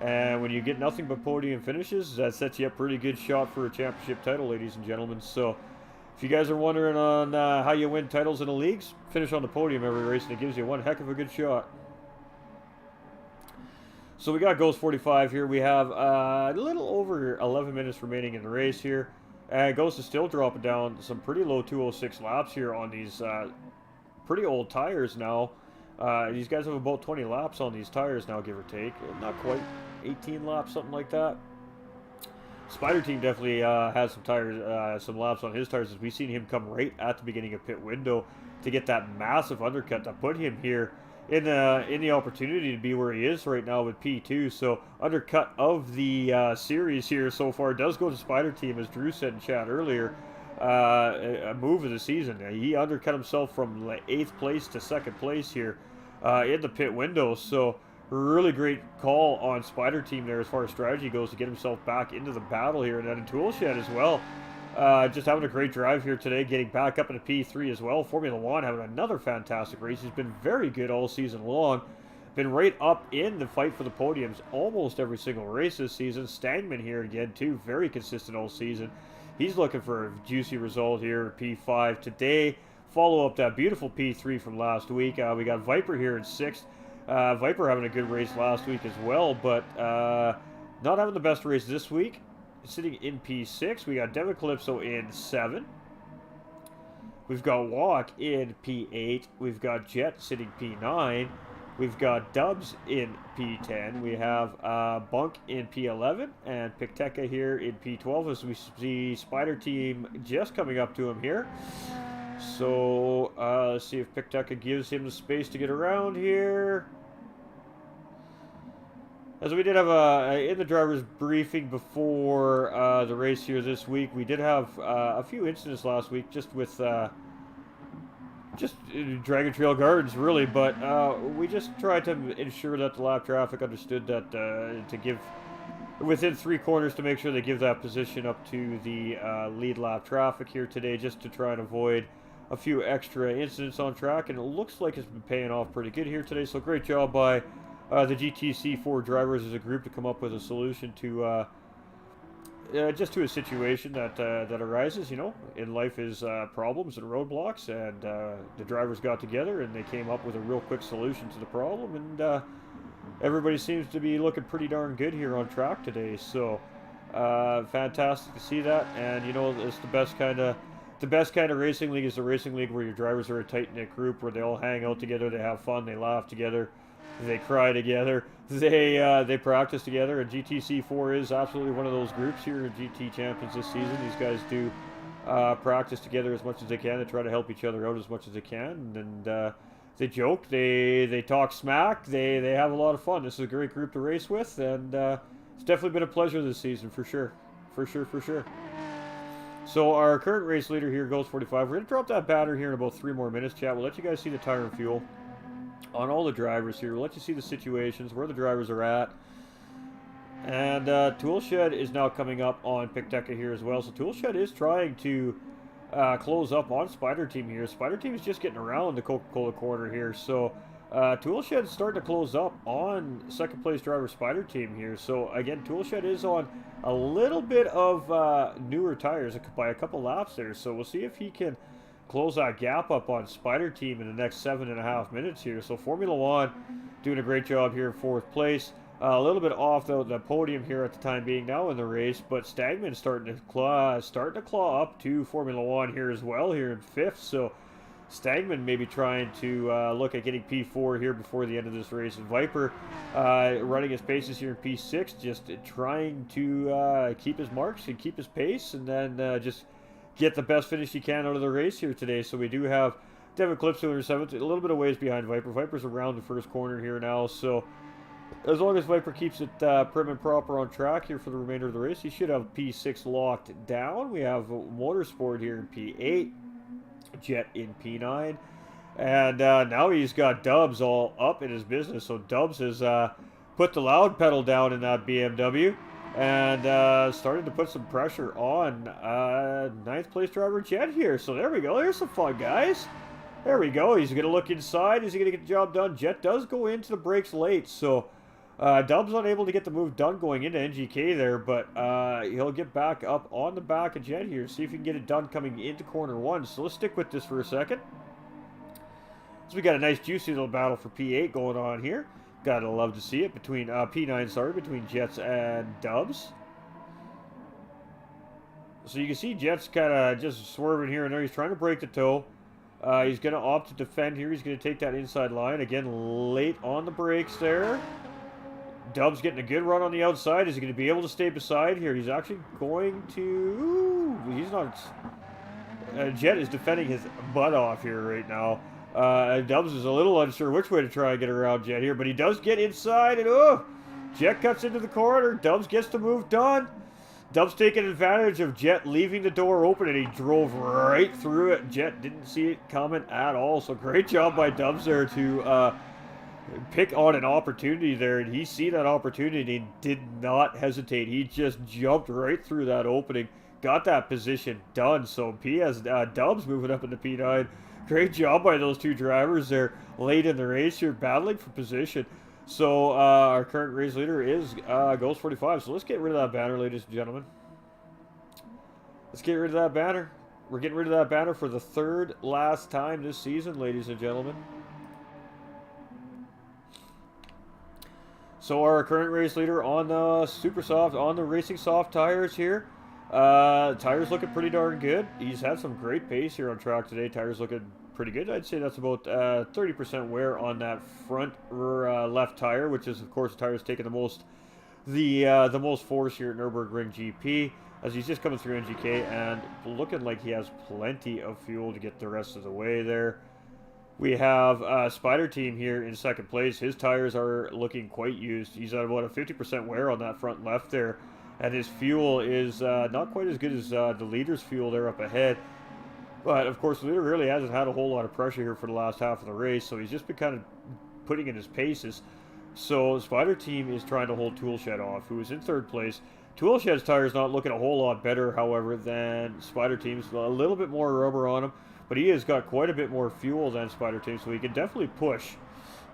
and when you get nothing but podium finishes, that sets you up pretty good shot for a championship title, ladies and gentlemen. So if you guys are wondering on how you win titles in the leagues, finish on the podium every race, and it gives you one heck of a good shot. So we got Ghost 45 here. We have a little over 11 minutes remaining in the race here. Ghost is still dropping down some pretty low 206 laps here on these pretty old tires now. These guys have about 20 laps on these tires now, give or take. Not quite 18 laps, something like that. Spider Team definitely has some tires, some laps on his tires, as we've seen him come right at the beginning of pit window to get that massive undercut that put him here in the opportunity to be where he is right now with P2. So undercut of the series here so far does go to Spider Team, as Drew said in chat earlier. A move of the season. He undercut himself from 8th place to 2nd place here in the pit window. So really great call on Spider Team there as far as strategy goes to get himself back into the battle here. And then in Toolshed as well. Just having a great drive here today, getting back up into P3 as well. Formula One having another fantastic race. He's been very good all season long. Been right up in the fight for the podiums almost every single race this season. Stangman here again too, very consistent all season. He's looking for a juicy result here at P5 today. Follow up that beautiful P3 from last week. We got Viper here in 6th. Viper having a good race last week as well, but not having the best race this week. Sitting in P6. We got Devin Calypso in 7. We've got Walk in P8. We've got Jet sitting P9. We've got Dubs in P10. We have Bunk in P11. And Picteca here in P12, as we see Spider Team just coming up to him here. So let's see if Picteca gives him the space to get around here. As we did have in the driver's briefing before the race here this week, we did have a few incidents last week just with just Dragon Trail Gardens, really, but we just tried to ensure that the lap traffic understood that to give within 3 corners to make sure they give that position up to the lead lap traffic here today, just to try and avoid a few extra incidents on track, and it looks like it's been paying off pretty good here today. So great job by the GTC-4 drivers as a group to come up with a solution to just to a situation that arises. You know, in life is problems and roadblocks, and the drivers got together and they came up with a real quick solution to the problem, and everybody seems to be looking pretty darn good here on track today. So fantastic to see that, and you know, it's the best kind of racing league is the racing league where your drivers are a tight-knit group, where they all hang out together, they have fun, they laugh together. They cry together. They practice together, and GTC-4 is absolutely one of those groups here in GT Champions this season. These guys do practice together as much as they can. They try to help each other out as much as they can, and they joke, they talk smack, they have a lot of fun. This is a great group to race with, and it's definitely been a pleasure this season, for sure. For sure. So our current race leader here, Ghost 45. We're going to drop that banner here in about 3 more minutes, chat. We'll let you guys see the tire and fuel on all the drivers here. We'll let you see the situations, where the drivers are at. And Toolshed is now coming up on Picteca here as well. So Toolshed is trying to close up on Spider Team here. Spider Team is just getting around the Coca-Cola corner here. So Toolshed is starting to close up on 2nd place driver Spider Team here. So again, Toolshed is on a little bit of newer tires by a couple laps there. So we'll see if he can close that gap up on Spider Team in the next 7.5 minutes here. So Formula One doing a great job here in 4th place. A little bit off the podium here at the time being now in the race, but Stagman starting to claw up to Formula One here as well here in 5th. So Stagman maybe trying to look at getting P4 here before the end of this race. And Viper running his paces here in P6, just trying to keep his marks and keep his pace, and then just get the best finish he can out of the race here today. So we do have Devin Clipso in 7th, a little bit of ways behind Viper. Viper's around the first corner here now, so as long as Viper keeps it prim and proper on track here for the remainder of the race, he should have P6 locked down. We have Motorsport here in P8, Jet in P9, and now he's got Dubs all up in his business. So Dubs has put the loud pedal down in that BMW and started to put some pressure on 9th place driver Jet here. So there we go. There's some fun, guys. There we go. He's going to look inside. Is he going to get the job done? Jet does go into the brakes late, so Dub's unable to get the move done going into NGK there, but he'll get back up on the back of Jet here, see if he can get it done coming into corner 1. So let's stick with this for a second. So we got a nice juicy little battle for P8 going on here. Gotta love to see it between P9, sorry, between Jets and Dubs. So you can see Jet's kind of just swerving here and there. He's trying to break the toe. He's going to opt to defend here. He's going to take that inside line. Again, late on the brakes there. Dub's getting a good run on the outside. Is he going to be able to stay beside here? He's actually going to... Ooh, he's not... Jet is defending his butt off here right now. Dubs is a little unsure which way to try and get around Jet here, but he does get inside, and oh! Jet cuts into the corner. Dubs gets the move done. Dubs taking advantage of Jet leaving the door open, and he drove right through it. Jet didn't see it coming at all, so great job by Dubs there to pick on an opportunity there, and he see that opportunity and did not hesitate. He just jumped right through that opening, got that position done. So P has Dubs moving up into P9. Great job by those two drivers there late in the race here, battling for position. So our current race leader is Ghost 45. So let's get rid of that banner, ladies and gentlemen. Let's get rid of that banner. We're getting rid of that banner for the third last time this season, ladies and gentlemen. So our current race leader on the super soft, on the racing soft tires here. Tires looking pretty darn good. He's had some great pace here on track today. Tires looking pretty good. I'd say that's about 30% wear on that front left tire, which is of course the tire's taking the most force here at Nürburgring GP, as he's just coming through NGK and looking like he has plenty of fuel to get the rest of the way there. We have Spider Team here in second place. His tires are looking quite used. He's at about a 50% wear on that front left there, and his fuel is not quite as good as the leader's fuel there up ahead. But, of course, the leader really hasn't had a whole lot of pressure here for the last half of the race, so he's just been kind of putting in his paces. So, Spider Team is trying to hold Toolshed off, who is in third place. Toolshed's tires not looking a whole lot better, however, than Spider Team's. A little bit more rubber on him, but he has got quite a bit more fuel than Spider Team, so he can definitely push.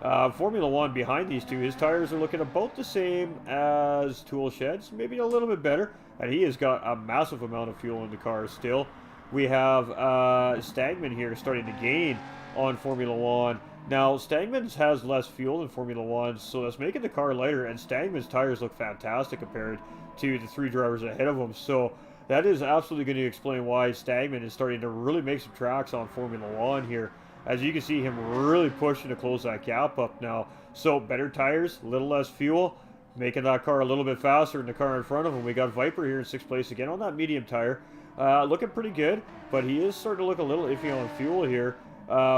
Formula One behind these two, his tires are looking about the same as Toolshed's, maybe a little bit better, and he has got a massive amount of fuel in the car still. We have Stagman here starting to gain on Formula One. Now, Stagman's has less fuel than Formula One, so that's making the car lighter, and Stagman's tires look fantastic compared to the three drivers ahead of him. So that is absolutely going to explain why Stagman is starting to really make some tracks on Formula One here. As you can see him really pushing to close that gap up now. So better tires, a little less fuel, making that car a little bit faster than the car in front of him. We got Viper here in sixth place again on that medium tire. Looking pretty good, but he is starting to look a little iffy on fuel here.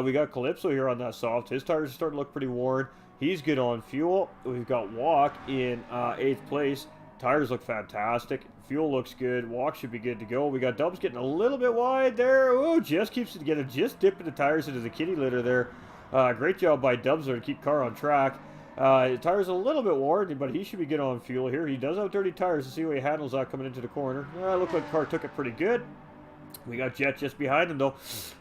We got Calypso here on that soft. His tires are starting to look pretty worn. He's good on fuel. We've got Walk in 8th place. Tires look fantastic. Fuel looks good. Walk should be good to go. We got Dubs getting a little bit wide there. Oh, just keeps it together. Just dipping the tires into the kitty litter there. Great job by Dubs there to keep car on track. Tires a little bit worn, but he should be good on fuel here. He does have dirty tires. To see how he handles that coming into the corner. Looked like the car took it pretty good. We got Jet just behind him, though.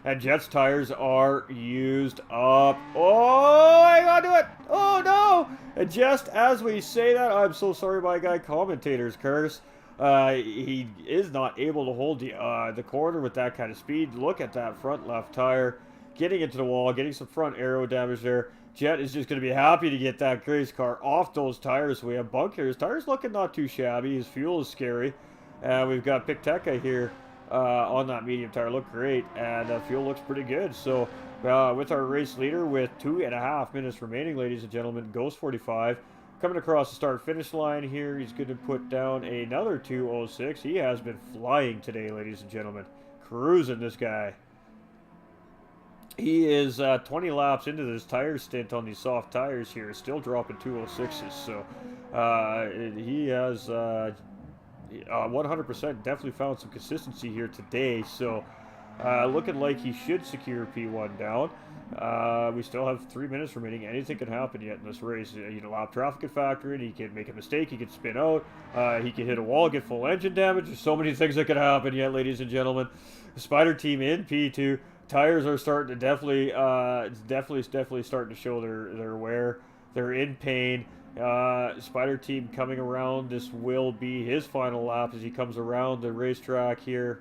And Jet's tires are used up. Oh, hang on to it. Oh, no. And just as we say that, I'm so sorry, my guy, commentator's curse. He is not able to hold the corner with that kind of speed. Look at that front left tire. Getting into the wall, getting some front aero damage there. Jet is just going to be happy to get that race car off those tires. We have Bunk here. His tires looking not too shabby. His fuel is scary. We've got Picteca here on that medium tire look great, and fuel looks pretty good. So with our race leader with 2.5 minutes remaining, ladies and gentlemen, Ghost 45 coming across the start finish line here. He's going to put down another 2:06. He has been flying today, ladies and gentlemen. Cruising, this guy. He is 20 laps into this tire stint on these soft tires here, still dropping 2:06s. So he has 100% definitely found some consistency here today. So looking like he should secure P1 down. We still have 3 minutes remaining. Anything can happen yet in this race. Lap traffic can factor in. He can make a mistake. He can spin out. He can hit a wall, get full engine damage. There's so many things that could happen yet, ladies and gentlemen. The Spider team in P2. Tires are starting to definitely starting to show their wear. They're in pain. Spider team coming around. This will be his final lap as he comes around the racetrack here.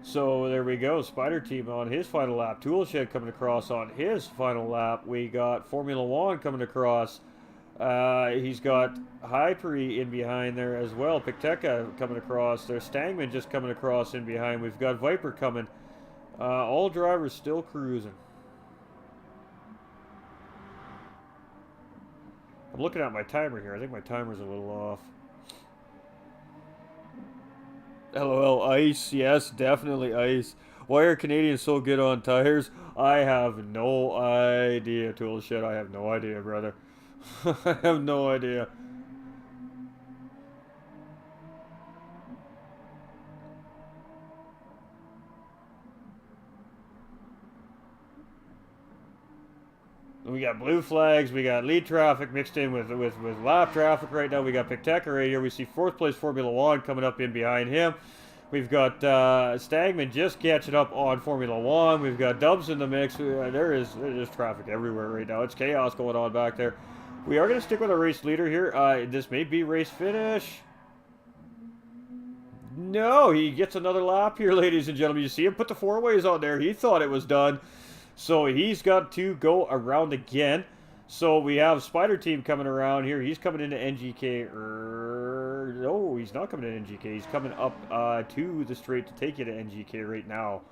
So there we go. Spider team on his final lap. Toolshed coming across on his final lap. We got Formula One coming across. He's got Hyperi in behind there as well. Picteca coming across. There's Stangman just coming across in behind. We've got Viper coming. All drivers still cruising. I'm looking at my timer here. I think my timer's a little off. LOL, ice. Yes, definitely ice. Why are Canadians so good on tires? I have no idea, Toolshed. I have no idea, brother. I have no idea. We got blue flags, we got lead traffic mixed in with lap traffic right now. We got Picteca right here. We see 4th place Formula One coming up in behind him. We've got Stagman just catching up on Formula One. We've got Dubs in the mix. There's traffic everywhere right now. It's chaos going on back there. We are going to stick with our race leader here. This may be race finish. No, he gets another lap here, ladies and gentlemen. You see him put the 4-ways on there. He thought it was done. So he's got to go around again. So we have Spider Team coming around here. He's coming into NGK. No, he's not coming into NGK. He's coming up to the straight to take you to NGK right now.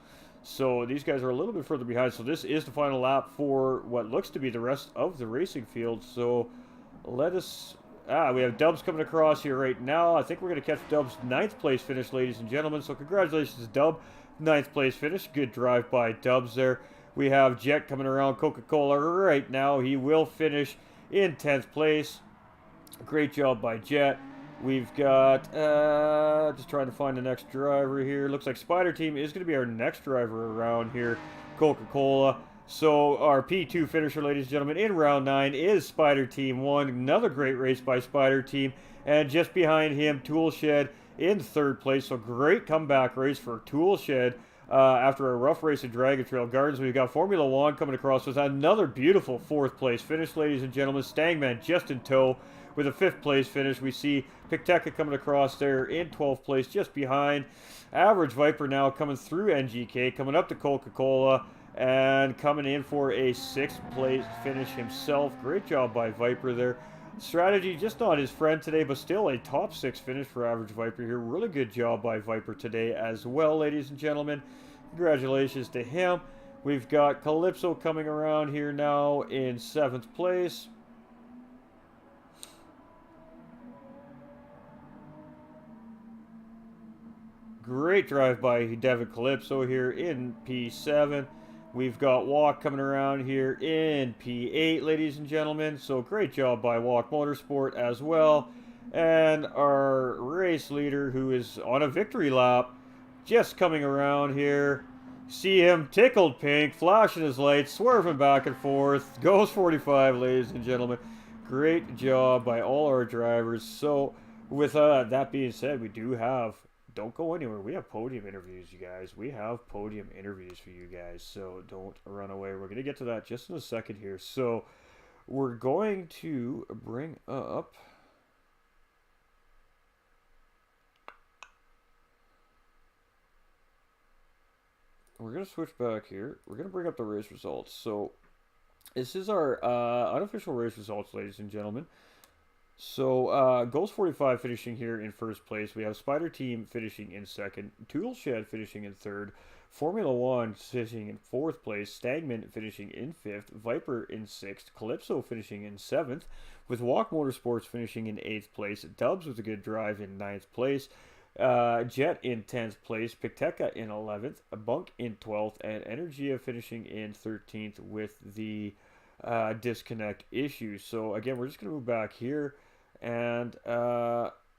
So these guys are a little bit further behind. So this is the final lap for what looks to be the rest of the racing field. So let us... we have Dubs coming across here right now. I think we're going to catch Dubs' 9th place finish, ladies and gentlemen. So congratulations, Dub. 9th place finish. Good drive by Dubs there. We have Jet coming around Coca-Cola right now. He will finish in 10th place. Great job by Jet. We've got, just trying to find the next driver here. Looks like Spider Team is going to be our next driver around here, Coca-Cola. So our P2 finisher, ladies and gentlemen, in round 9 is Spider Team 1. Another great race by Spider Team. And just behind him, Toolshed in 3rd place. So great comeback race for Toolshed. After a rough race at Dragon Trail Gardens, we've got Formula One coming across with another beautiful 4th place finish, ladies and gentlemen. Stangman just in tow with a 5th place finish. We see Picteca coming across there in 12th place, just behind. Average Viper now coming through NGK, coming up to Coca-Cola, and coming in for a 6th place finish himself. Great job by Viper there. Strategy just not his friend today, but still a top 6 finish for Average Viper here. Really good job by Viper today as well, ladies and gentlemen. Congratulations to him. We've got Calypso coming around here now in 7th place. Great drive by Devin Calypso here in P7. We've got Walk coming around here in P8, ladies and gentlemen. So great job by Walk Motorsport as well. And our race leader, who is on a victory lap, just coming around here. See him tickled pink, flashing his lights, swerving back and forth. Goes 45, ladies and gentlemen. Great job by all our drivers. So with that being said, we do have... Don't go anywhere. We have podium interviews, you guys. We have podium interviews for you guys, so don't run away. We're going to get to that just in a second here. So we're going to bring up... We're going to switch back here. We're going to bring up the race results. So this is our unofficial race results, ladies and gentlemen. So, Ghost 45 finishing here in first place. We have Spider Team finishing in second. Toolshed finishing in third. Formula One finishing in fourth place. Stagman finishing in fifth. Viper in sixth. Calypso finishing in seventh. With Walk Motorsports finishing in eighth place. Dubs with a good drive in ninth place. Jet in 10th place. Picteca in 11th. Bunk in 12th. And Energia finishing in 13th with the disconnect issue. So, again, we're just going to move back here and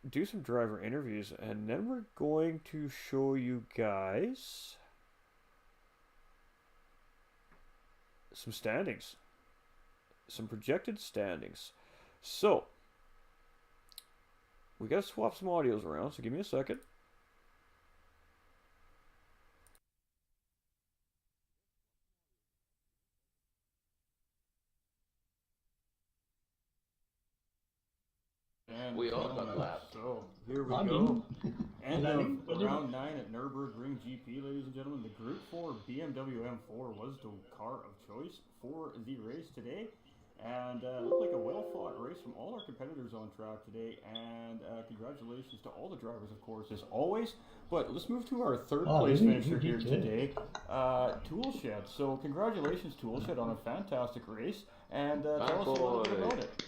do some driver interviews, and then we're going to show you guys some standings, some projected standings. So we got to swap some audios around, so give me a second. And we all got lapped. So here we go. End of round 9 at Nürburgring GP, ladies and gentlemen. The Group 4 BMW M4 was the car of choice for the race today. And looked like a well-fought race from all our competitors on track today. And congratulations to all the drivers, of course, as always. But let's move to our third place finisher here today, Toolshed. So congratulations, Toolshed, on a fantastic race. And tell us a little bit about it.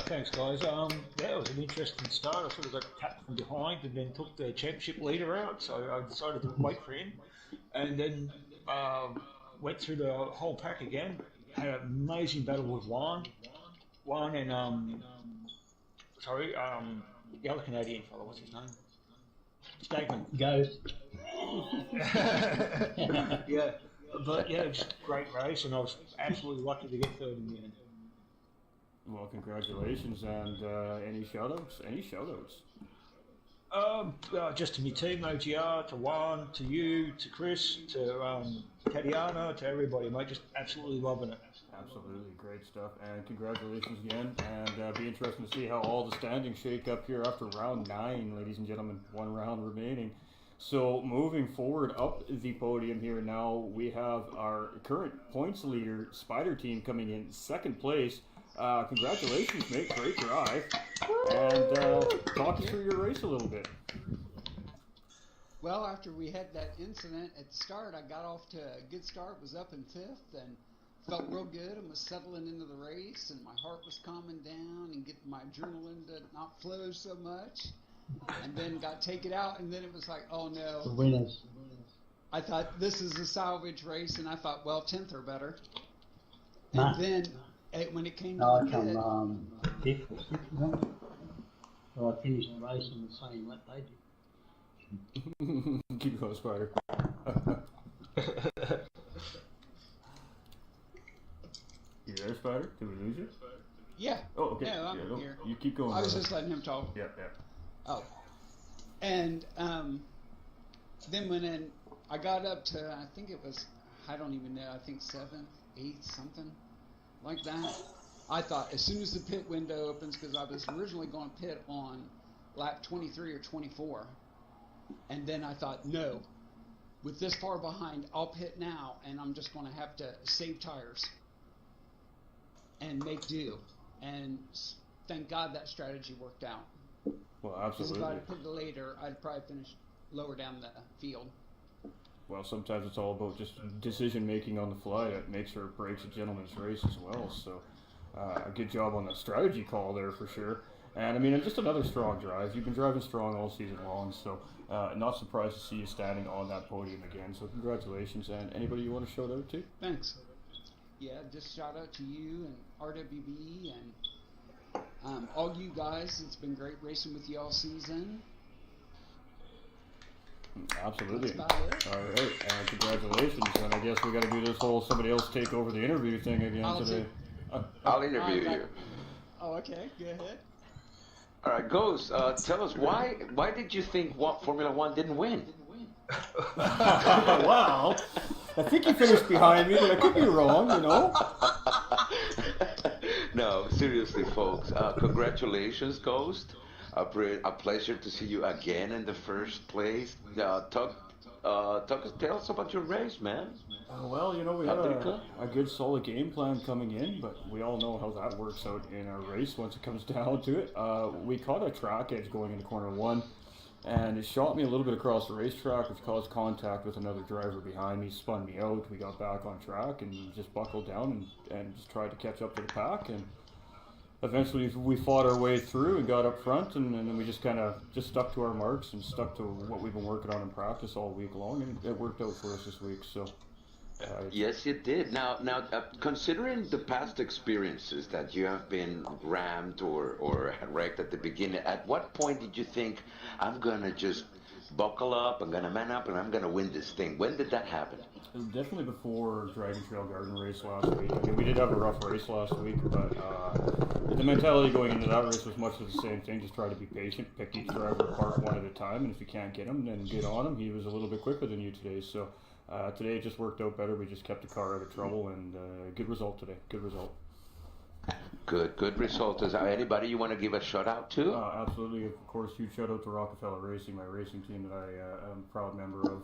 Thanks, guys. Yeah, it was an interesting start. I sort of got tapped from behind and then took the championship leader out, so I decided to wait for him. And then went through the whole pack again. Had an amazing battle with Juan and the other Canadian fellow. What's his name? Stagman. Ghost. Yeah, but yeah, just a great race, and I was absolutely lucky to get third in the end. Well, congratulations, and any shoutouts? Any shoutouts? Just to my team, OGR, to Juan, to you, to Chris, to Tatiana, to everybody, mate. Just absolutely loving it. Absolutely, great stuff, and congratulations again. And be interesting to see how all the standings shake up here after round 9, ladies and gentlemen. One round remaining. So moving forward up the podium here now, we have our current points leader, Spider Team, coming in second place. Congratulations, mate. Great drive. And talk us through your race a little bit. Well, after we had that incident at the start, I got off to a good start, was up in fifth, and felt real good and was settling into the race, and my heart was calming down and getting my adrenaline to not flow so much. And then got taken out, and then it was like, oh no. The winners. I thought this is a salvage race, and I thought, well, 10th or better. Nah. And then when it came No, to I the come pit, fifth or sixth, isn't it? So I finished the race on the same lap they did. Keep going, Spider. You there, Spider? Did we lose you? yeah. Oh, okay. No, I'm no, here. You keep going. I was just letting him talk. Yeah. Oh. And then when I got up to, I think it was, I don't even know, I think 7th, 8th, something like that. I thought as soon as the pit window opens, because I was originally going to pit on lap 23 or 24. And then I thought, no, with this far behind, I'll pit now, and I'm just going to have to save tires and make do. And thank God that strategy worked out. Well, Because if absolutely. I'd have put it later, I'd probably finish lower down the field. Well, sometimes it's all about just decision making on the fly that makes or breaks a gentleman's race as well. So, a good job on that strategy call there for sure. And I mean, just another strong drive. You've been driving strong all season long, so not surprised to see you standing on that podium again. So, congratulations. And anybody you want to shout out to? Thanks. Yeah, just shout out to you and RWB and all you guys. It's been great racing with you all season. Absolutely. That's about it. All right, and congratulations. And I guess we got to do this whole somebody else take over the interview thing again today. I'll interview you. Oh, okay. Go ahead. All right, Ghost, tell us why did you think Formula One didn't win? Wow. I think you finished behind me, but I could be wrong, you know. No, seriously, folks. Congratulations, Ghost. A pleasure to see you again in the first place. Tell us about your race, man. Well, we How had did it go? a good solid game plan coming in, but we all know how that works out in a race once it comes down to it. We caught a track edge going into corner one, and it shot me a little bit across the racetrack, which caused contact with another driver behind me, spun me out. We got back on track and just buckled down and just tried to catch up to the pack. And eventually we fought our way through and got up front, and then we just kind of just stuck to our marks and stuck to what we've been working on in practice all week long, and it worked out for us this week. So. Yes, you did. Now, considering the past experiences that you have been rammed or wrecked at the beginning, at what point did you think, I'm gonna just buckle up, I'm gonna man up, and I'm gonna win this thing? When did that happen? Definitely before Dragon Trail Garden race last week. I mean, we did have a rough race last week, but the mentality going into that race was much of the same thing. Just try to be patient, pick each driver apart one at a time, and if you can't get him, then get on him. He was a little bit quicker than you today, so today it just worked out better. We just kept the car out of trouble, and good result today. Good result. Good result. Is there anybody you want to give a shout out to? Absolutely, of course, huge shout out to Rockefeller Racing, my racing team that I am a proud member of.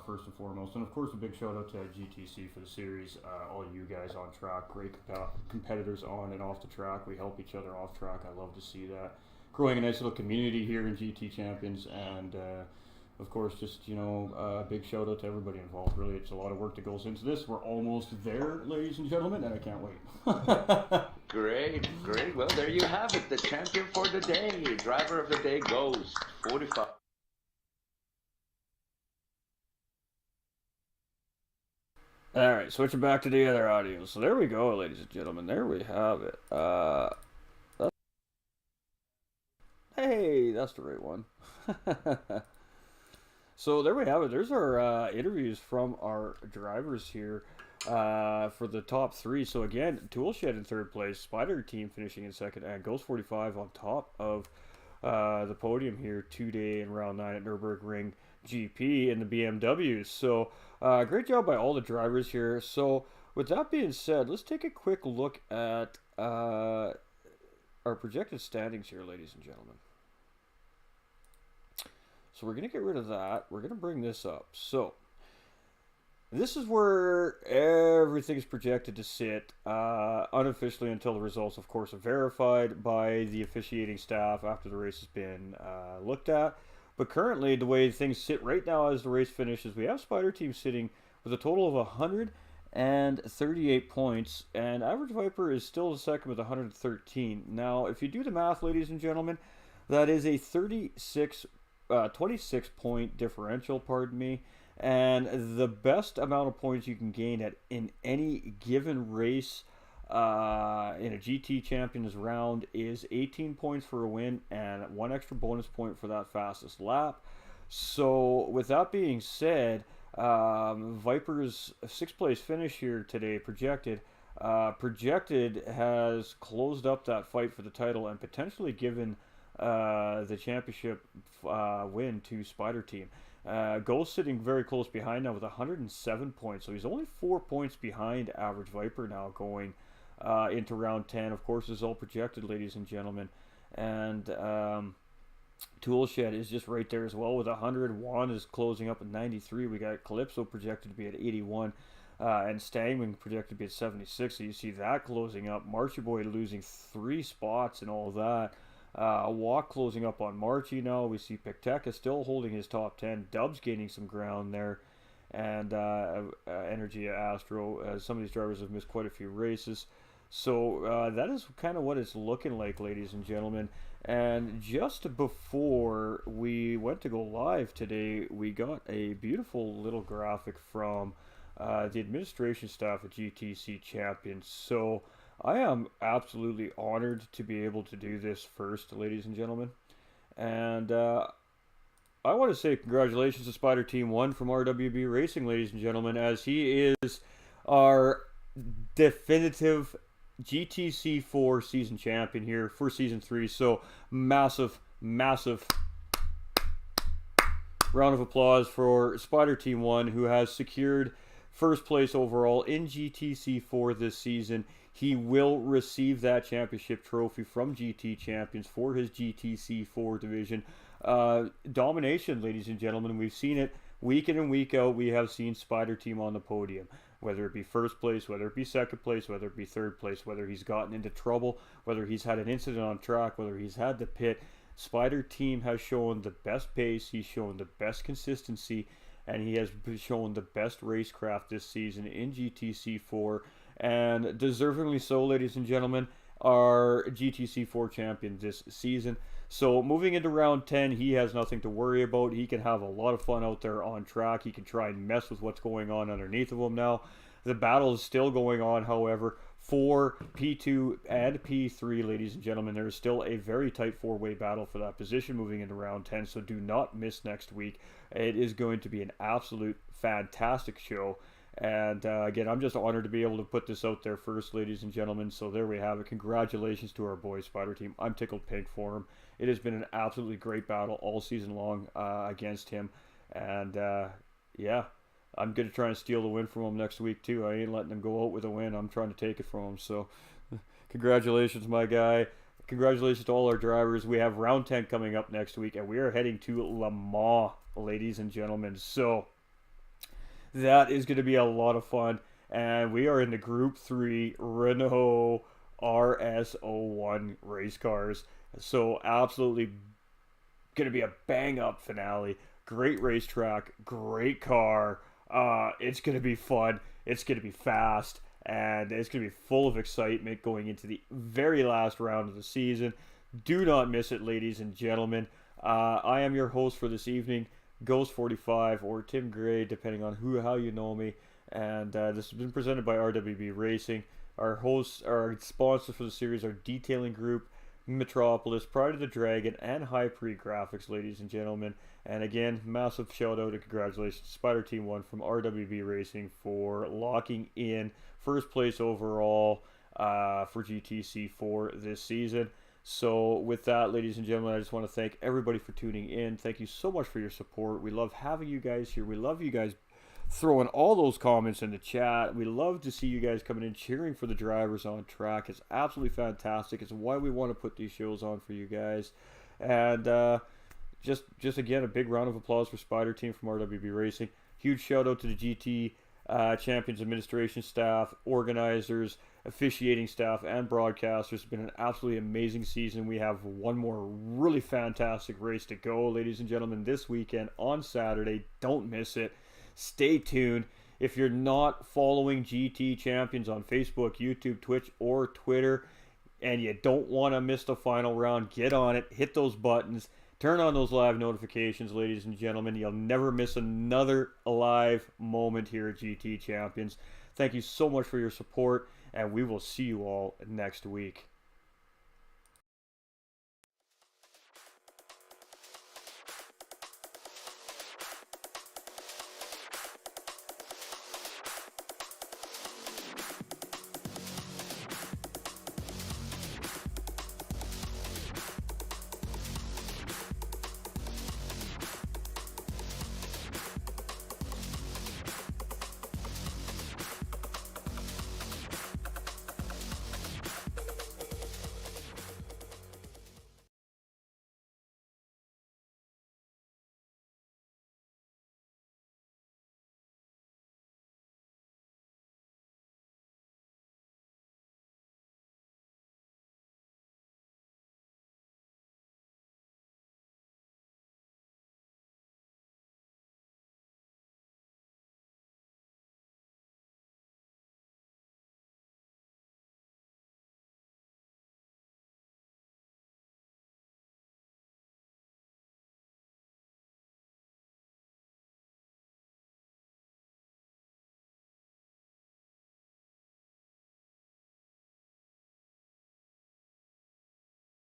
First and foremost, and of course a big shout out to GTC for the series, all you guys on track, great competitors on and off the track. We help each other off track. I love to see that. Growing a nice little community here in GT Champions, and of course just a big shout out to everybody involved. Really, it's a lot of work that goes into this. We're almost there, ladies and gentlemen, and I can't wait. Great. Well, there you have it. The champion for the day, driver of the day, Ghost 45. All right, switching back to the other audio. So there we go, ladies and gentlemen. There we have it. Hey, that's the right one. So there we have it. There's our interviews from our drivers here for the top three. So again, Toolshed in third place, Spider Team finishing in second, and Ghost 45 on top of the podium here today in round 9 at Nürburgring GP in the BMWs. So great job by all the drivers here. So with that being said, let's take a quick look at our projected standings here, ladies and gentlemen. So we're going to get rid of that. We're going to bring this up. So this is where everything is projected to sit unofficially until the results, of course, are verified by the officiating staff after the race has been looked at. But currently, the way things sit right now as the race finishes, we have Spider Team sitting with a total of 138 points, and Average Viper is still the second with 113. Now, if you do the math, ladies and gentlemen, that is a 26-point differential, pardon me, and the best amount of points you can gain in any given race in a GT Champions round is 18 points for a win and 1 extra bonus point for that fastest lap. So with that being said, Viper's 6th place finish here today projected has closed up that fight for the title and potentially given the championship win to Spider Team. Ghost sitting very close behind now with 107 points, so he's only 4 points behind Average Viper now going into round 10. Of course, this is all projected, ladies and gentlemen. And Toolshed is just right there as well with 100. Juan is closing up at 93. We got Calypso projected to be at 81. And Stangman projected to be at 76. So you see that closing up. Marchie Boy losing 3 spots and all that. Walk closing up on Marchie now. We see Picteca still holding his top 10. Dubs gaining some ground there. And Energy Astro. Some of these drivers have missed quite a few races. So that is kind of what it's looking like, ladies and gentlemen. And just before we went to go live today, we got a beautiful little graphic from the administration staff at GTC Champions. So I am absolutely honored to be able to do this first, ladies and gentlemen. And I want to say congratulations to Spider Team 1 from RWB Racing, ladies and gentlemen, as he is our definitive GTC-4 season champion here for Season 3. So massive round of applause for Spider Team 1, who has secured first place overall in GTC-4 this season. He will receive that championship trophy from GT Champions for his GTC-4 division. Domination, ladies and gentlemen. We've seen it week in and week out, we have seen Spider Team on the podium. Whether it be first place, whether it be second place, whether it be third place, whether he's gotten into trouble, whether he's had an incident on track, whether he's had to pit, Spider Team has shown the best pace, he's shown the best consistency, and he has shown the best racecraft this season in GTC-4, and deservingly so, ladies and gentlemen, our GTC-4 champion this season. So moving into round 10, he has nothing to worry about. He can have a lot of fun out there on track. He can try and mess with what's going on underneath of him now. The battle is still going on, however, for P2 and P3, ladies and gentlemen. There is still a very tight four-way battle for that position moving into round 10, so do not miss next week. It is going to be an absolute fantastic show. And again, I'm just honored to be able to put this out there first, ladies and gentlemen. So there we have it. Congratulations to our boy Spider Team. I'm tickled pink for him. It has been an absolutely great battle all season long against him. And yeah, I'm going to try and steal the win from him next week too. I ain't letting him go out with a win. I'm trying to take it from him. So congratulations, my guy. Congratulations to all our drivers. We have round 10 coming up next week, and we are heading to Le Mans, ladies and gentlemen. So that is going to be a lot of fun, and we are in the Group 3 Renault RS01 race cars. So absolutely going to be a bang-up finale. Great racetrack, great car. It's going to be fun. It's going to be fast, and it's going to be full of excitement going into the very last round of the season. Do not miss it, ladies and gentlemen. I am your host for this evening, Ghost45 or Tim Gray, depending on how you know me. And this has been presented by RWB Racing. Our hosts, our sponsors for the series are Detailing Group, Metropolis, Pride of the Dragon, and High Pre Graphics, ladies and gentlemen. And again, massive shout out and congratulations to Spider Team 1 from RWB Racing for locking in first place overall for GTC4 this season. So with that, ladies and gentlemen, I just want to thank everybody for tuning in. Thank you so much for your support. We love having you guys here. We love you guys throwing all those comments in the chat. We love to see you guys coming in cheering for the drivers on track. It's absolutely fantastic. It's why we want to put these shows on for you guys. And just again, a big round of applause for Spider Team from RWB Racing. Huge shout out to the GT Champions administration staff, organizers, officiating staff, and broadcasters. It's been an absolutely amazing season. We have one more really fantastic race to go, ladies and gentlemen, this weekend on Saturday. Don't miss it. Stay tuned. If you're not following GT Champions on Facebook, YouTube, Twitch, or Twitter, and you don't want to miss the final round, get on it. Hit those buttons. Turn on those live notifications, ladies and gentlemen. You'll never miss another live moment here at GT Champions. Thank you so much for your support, and we will see you all next week.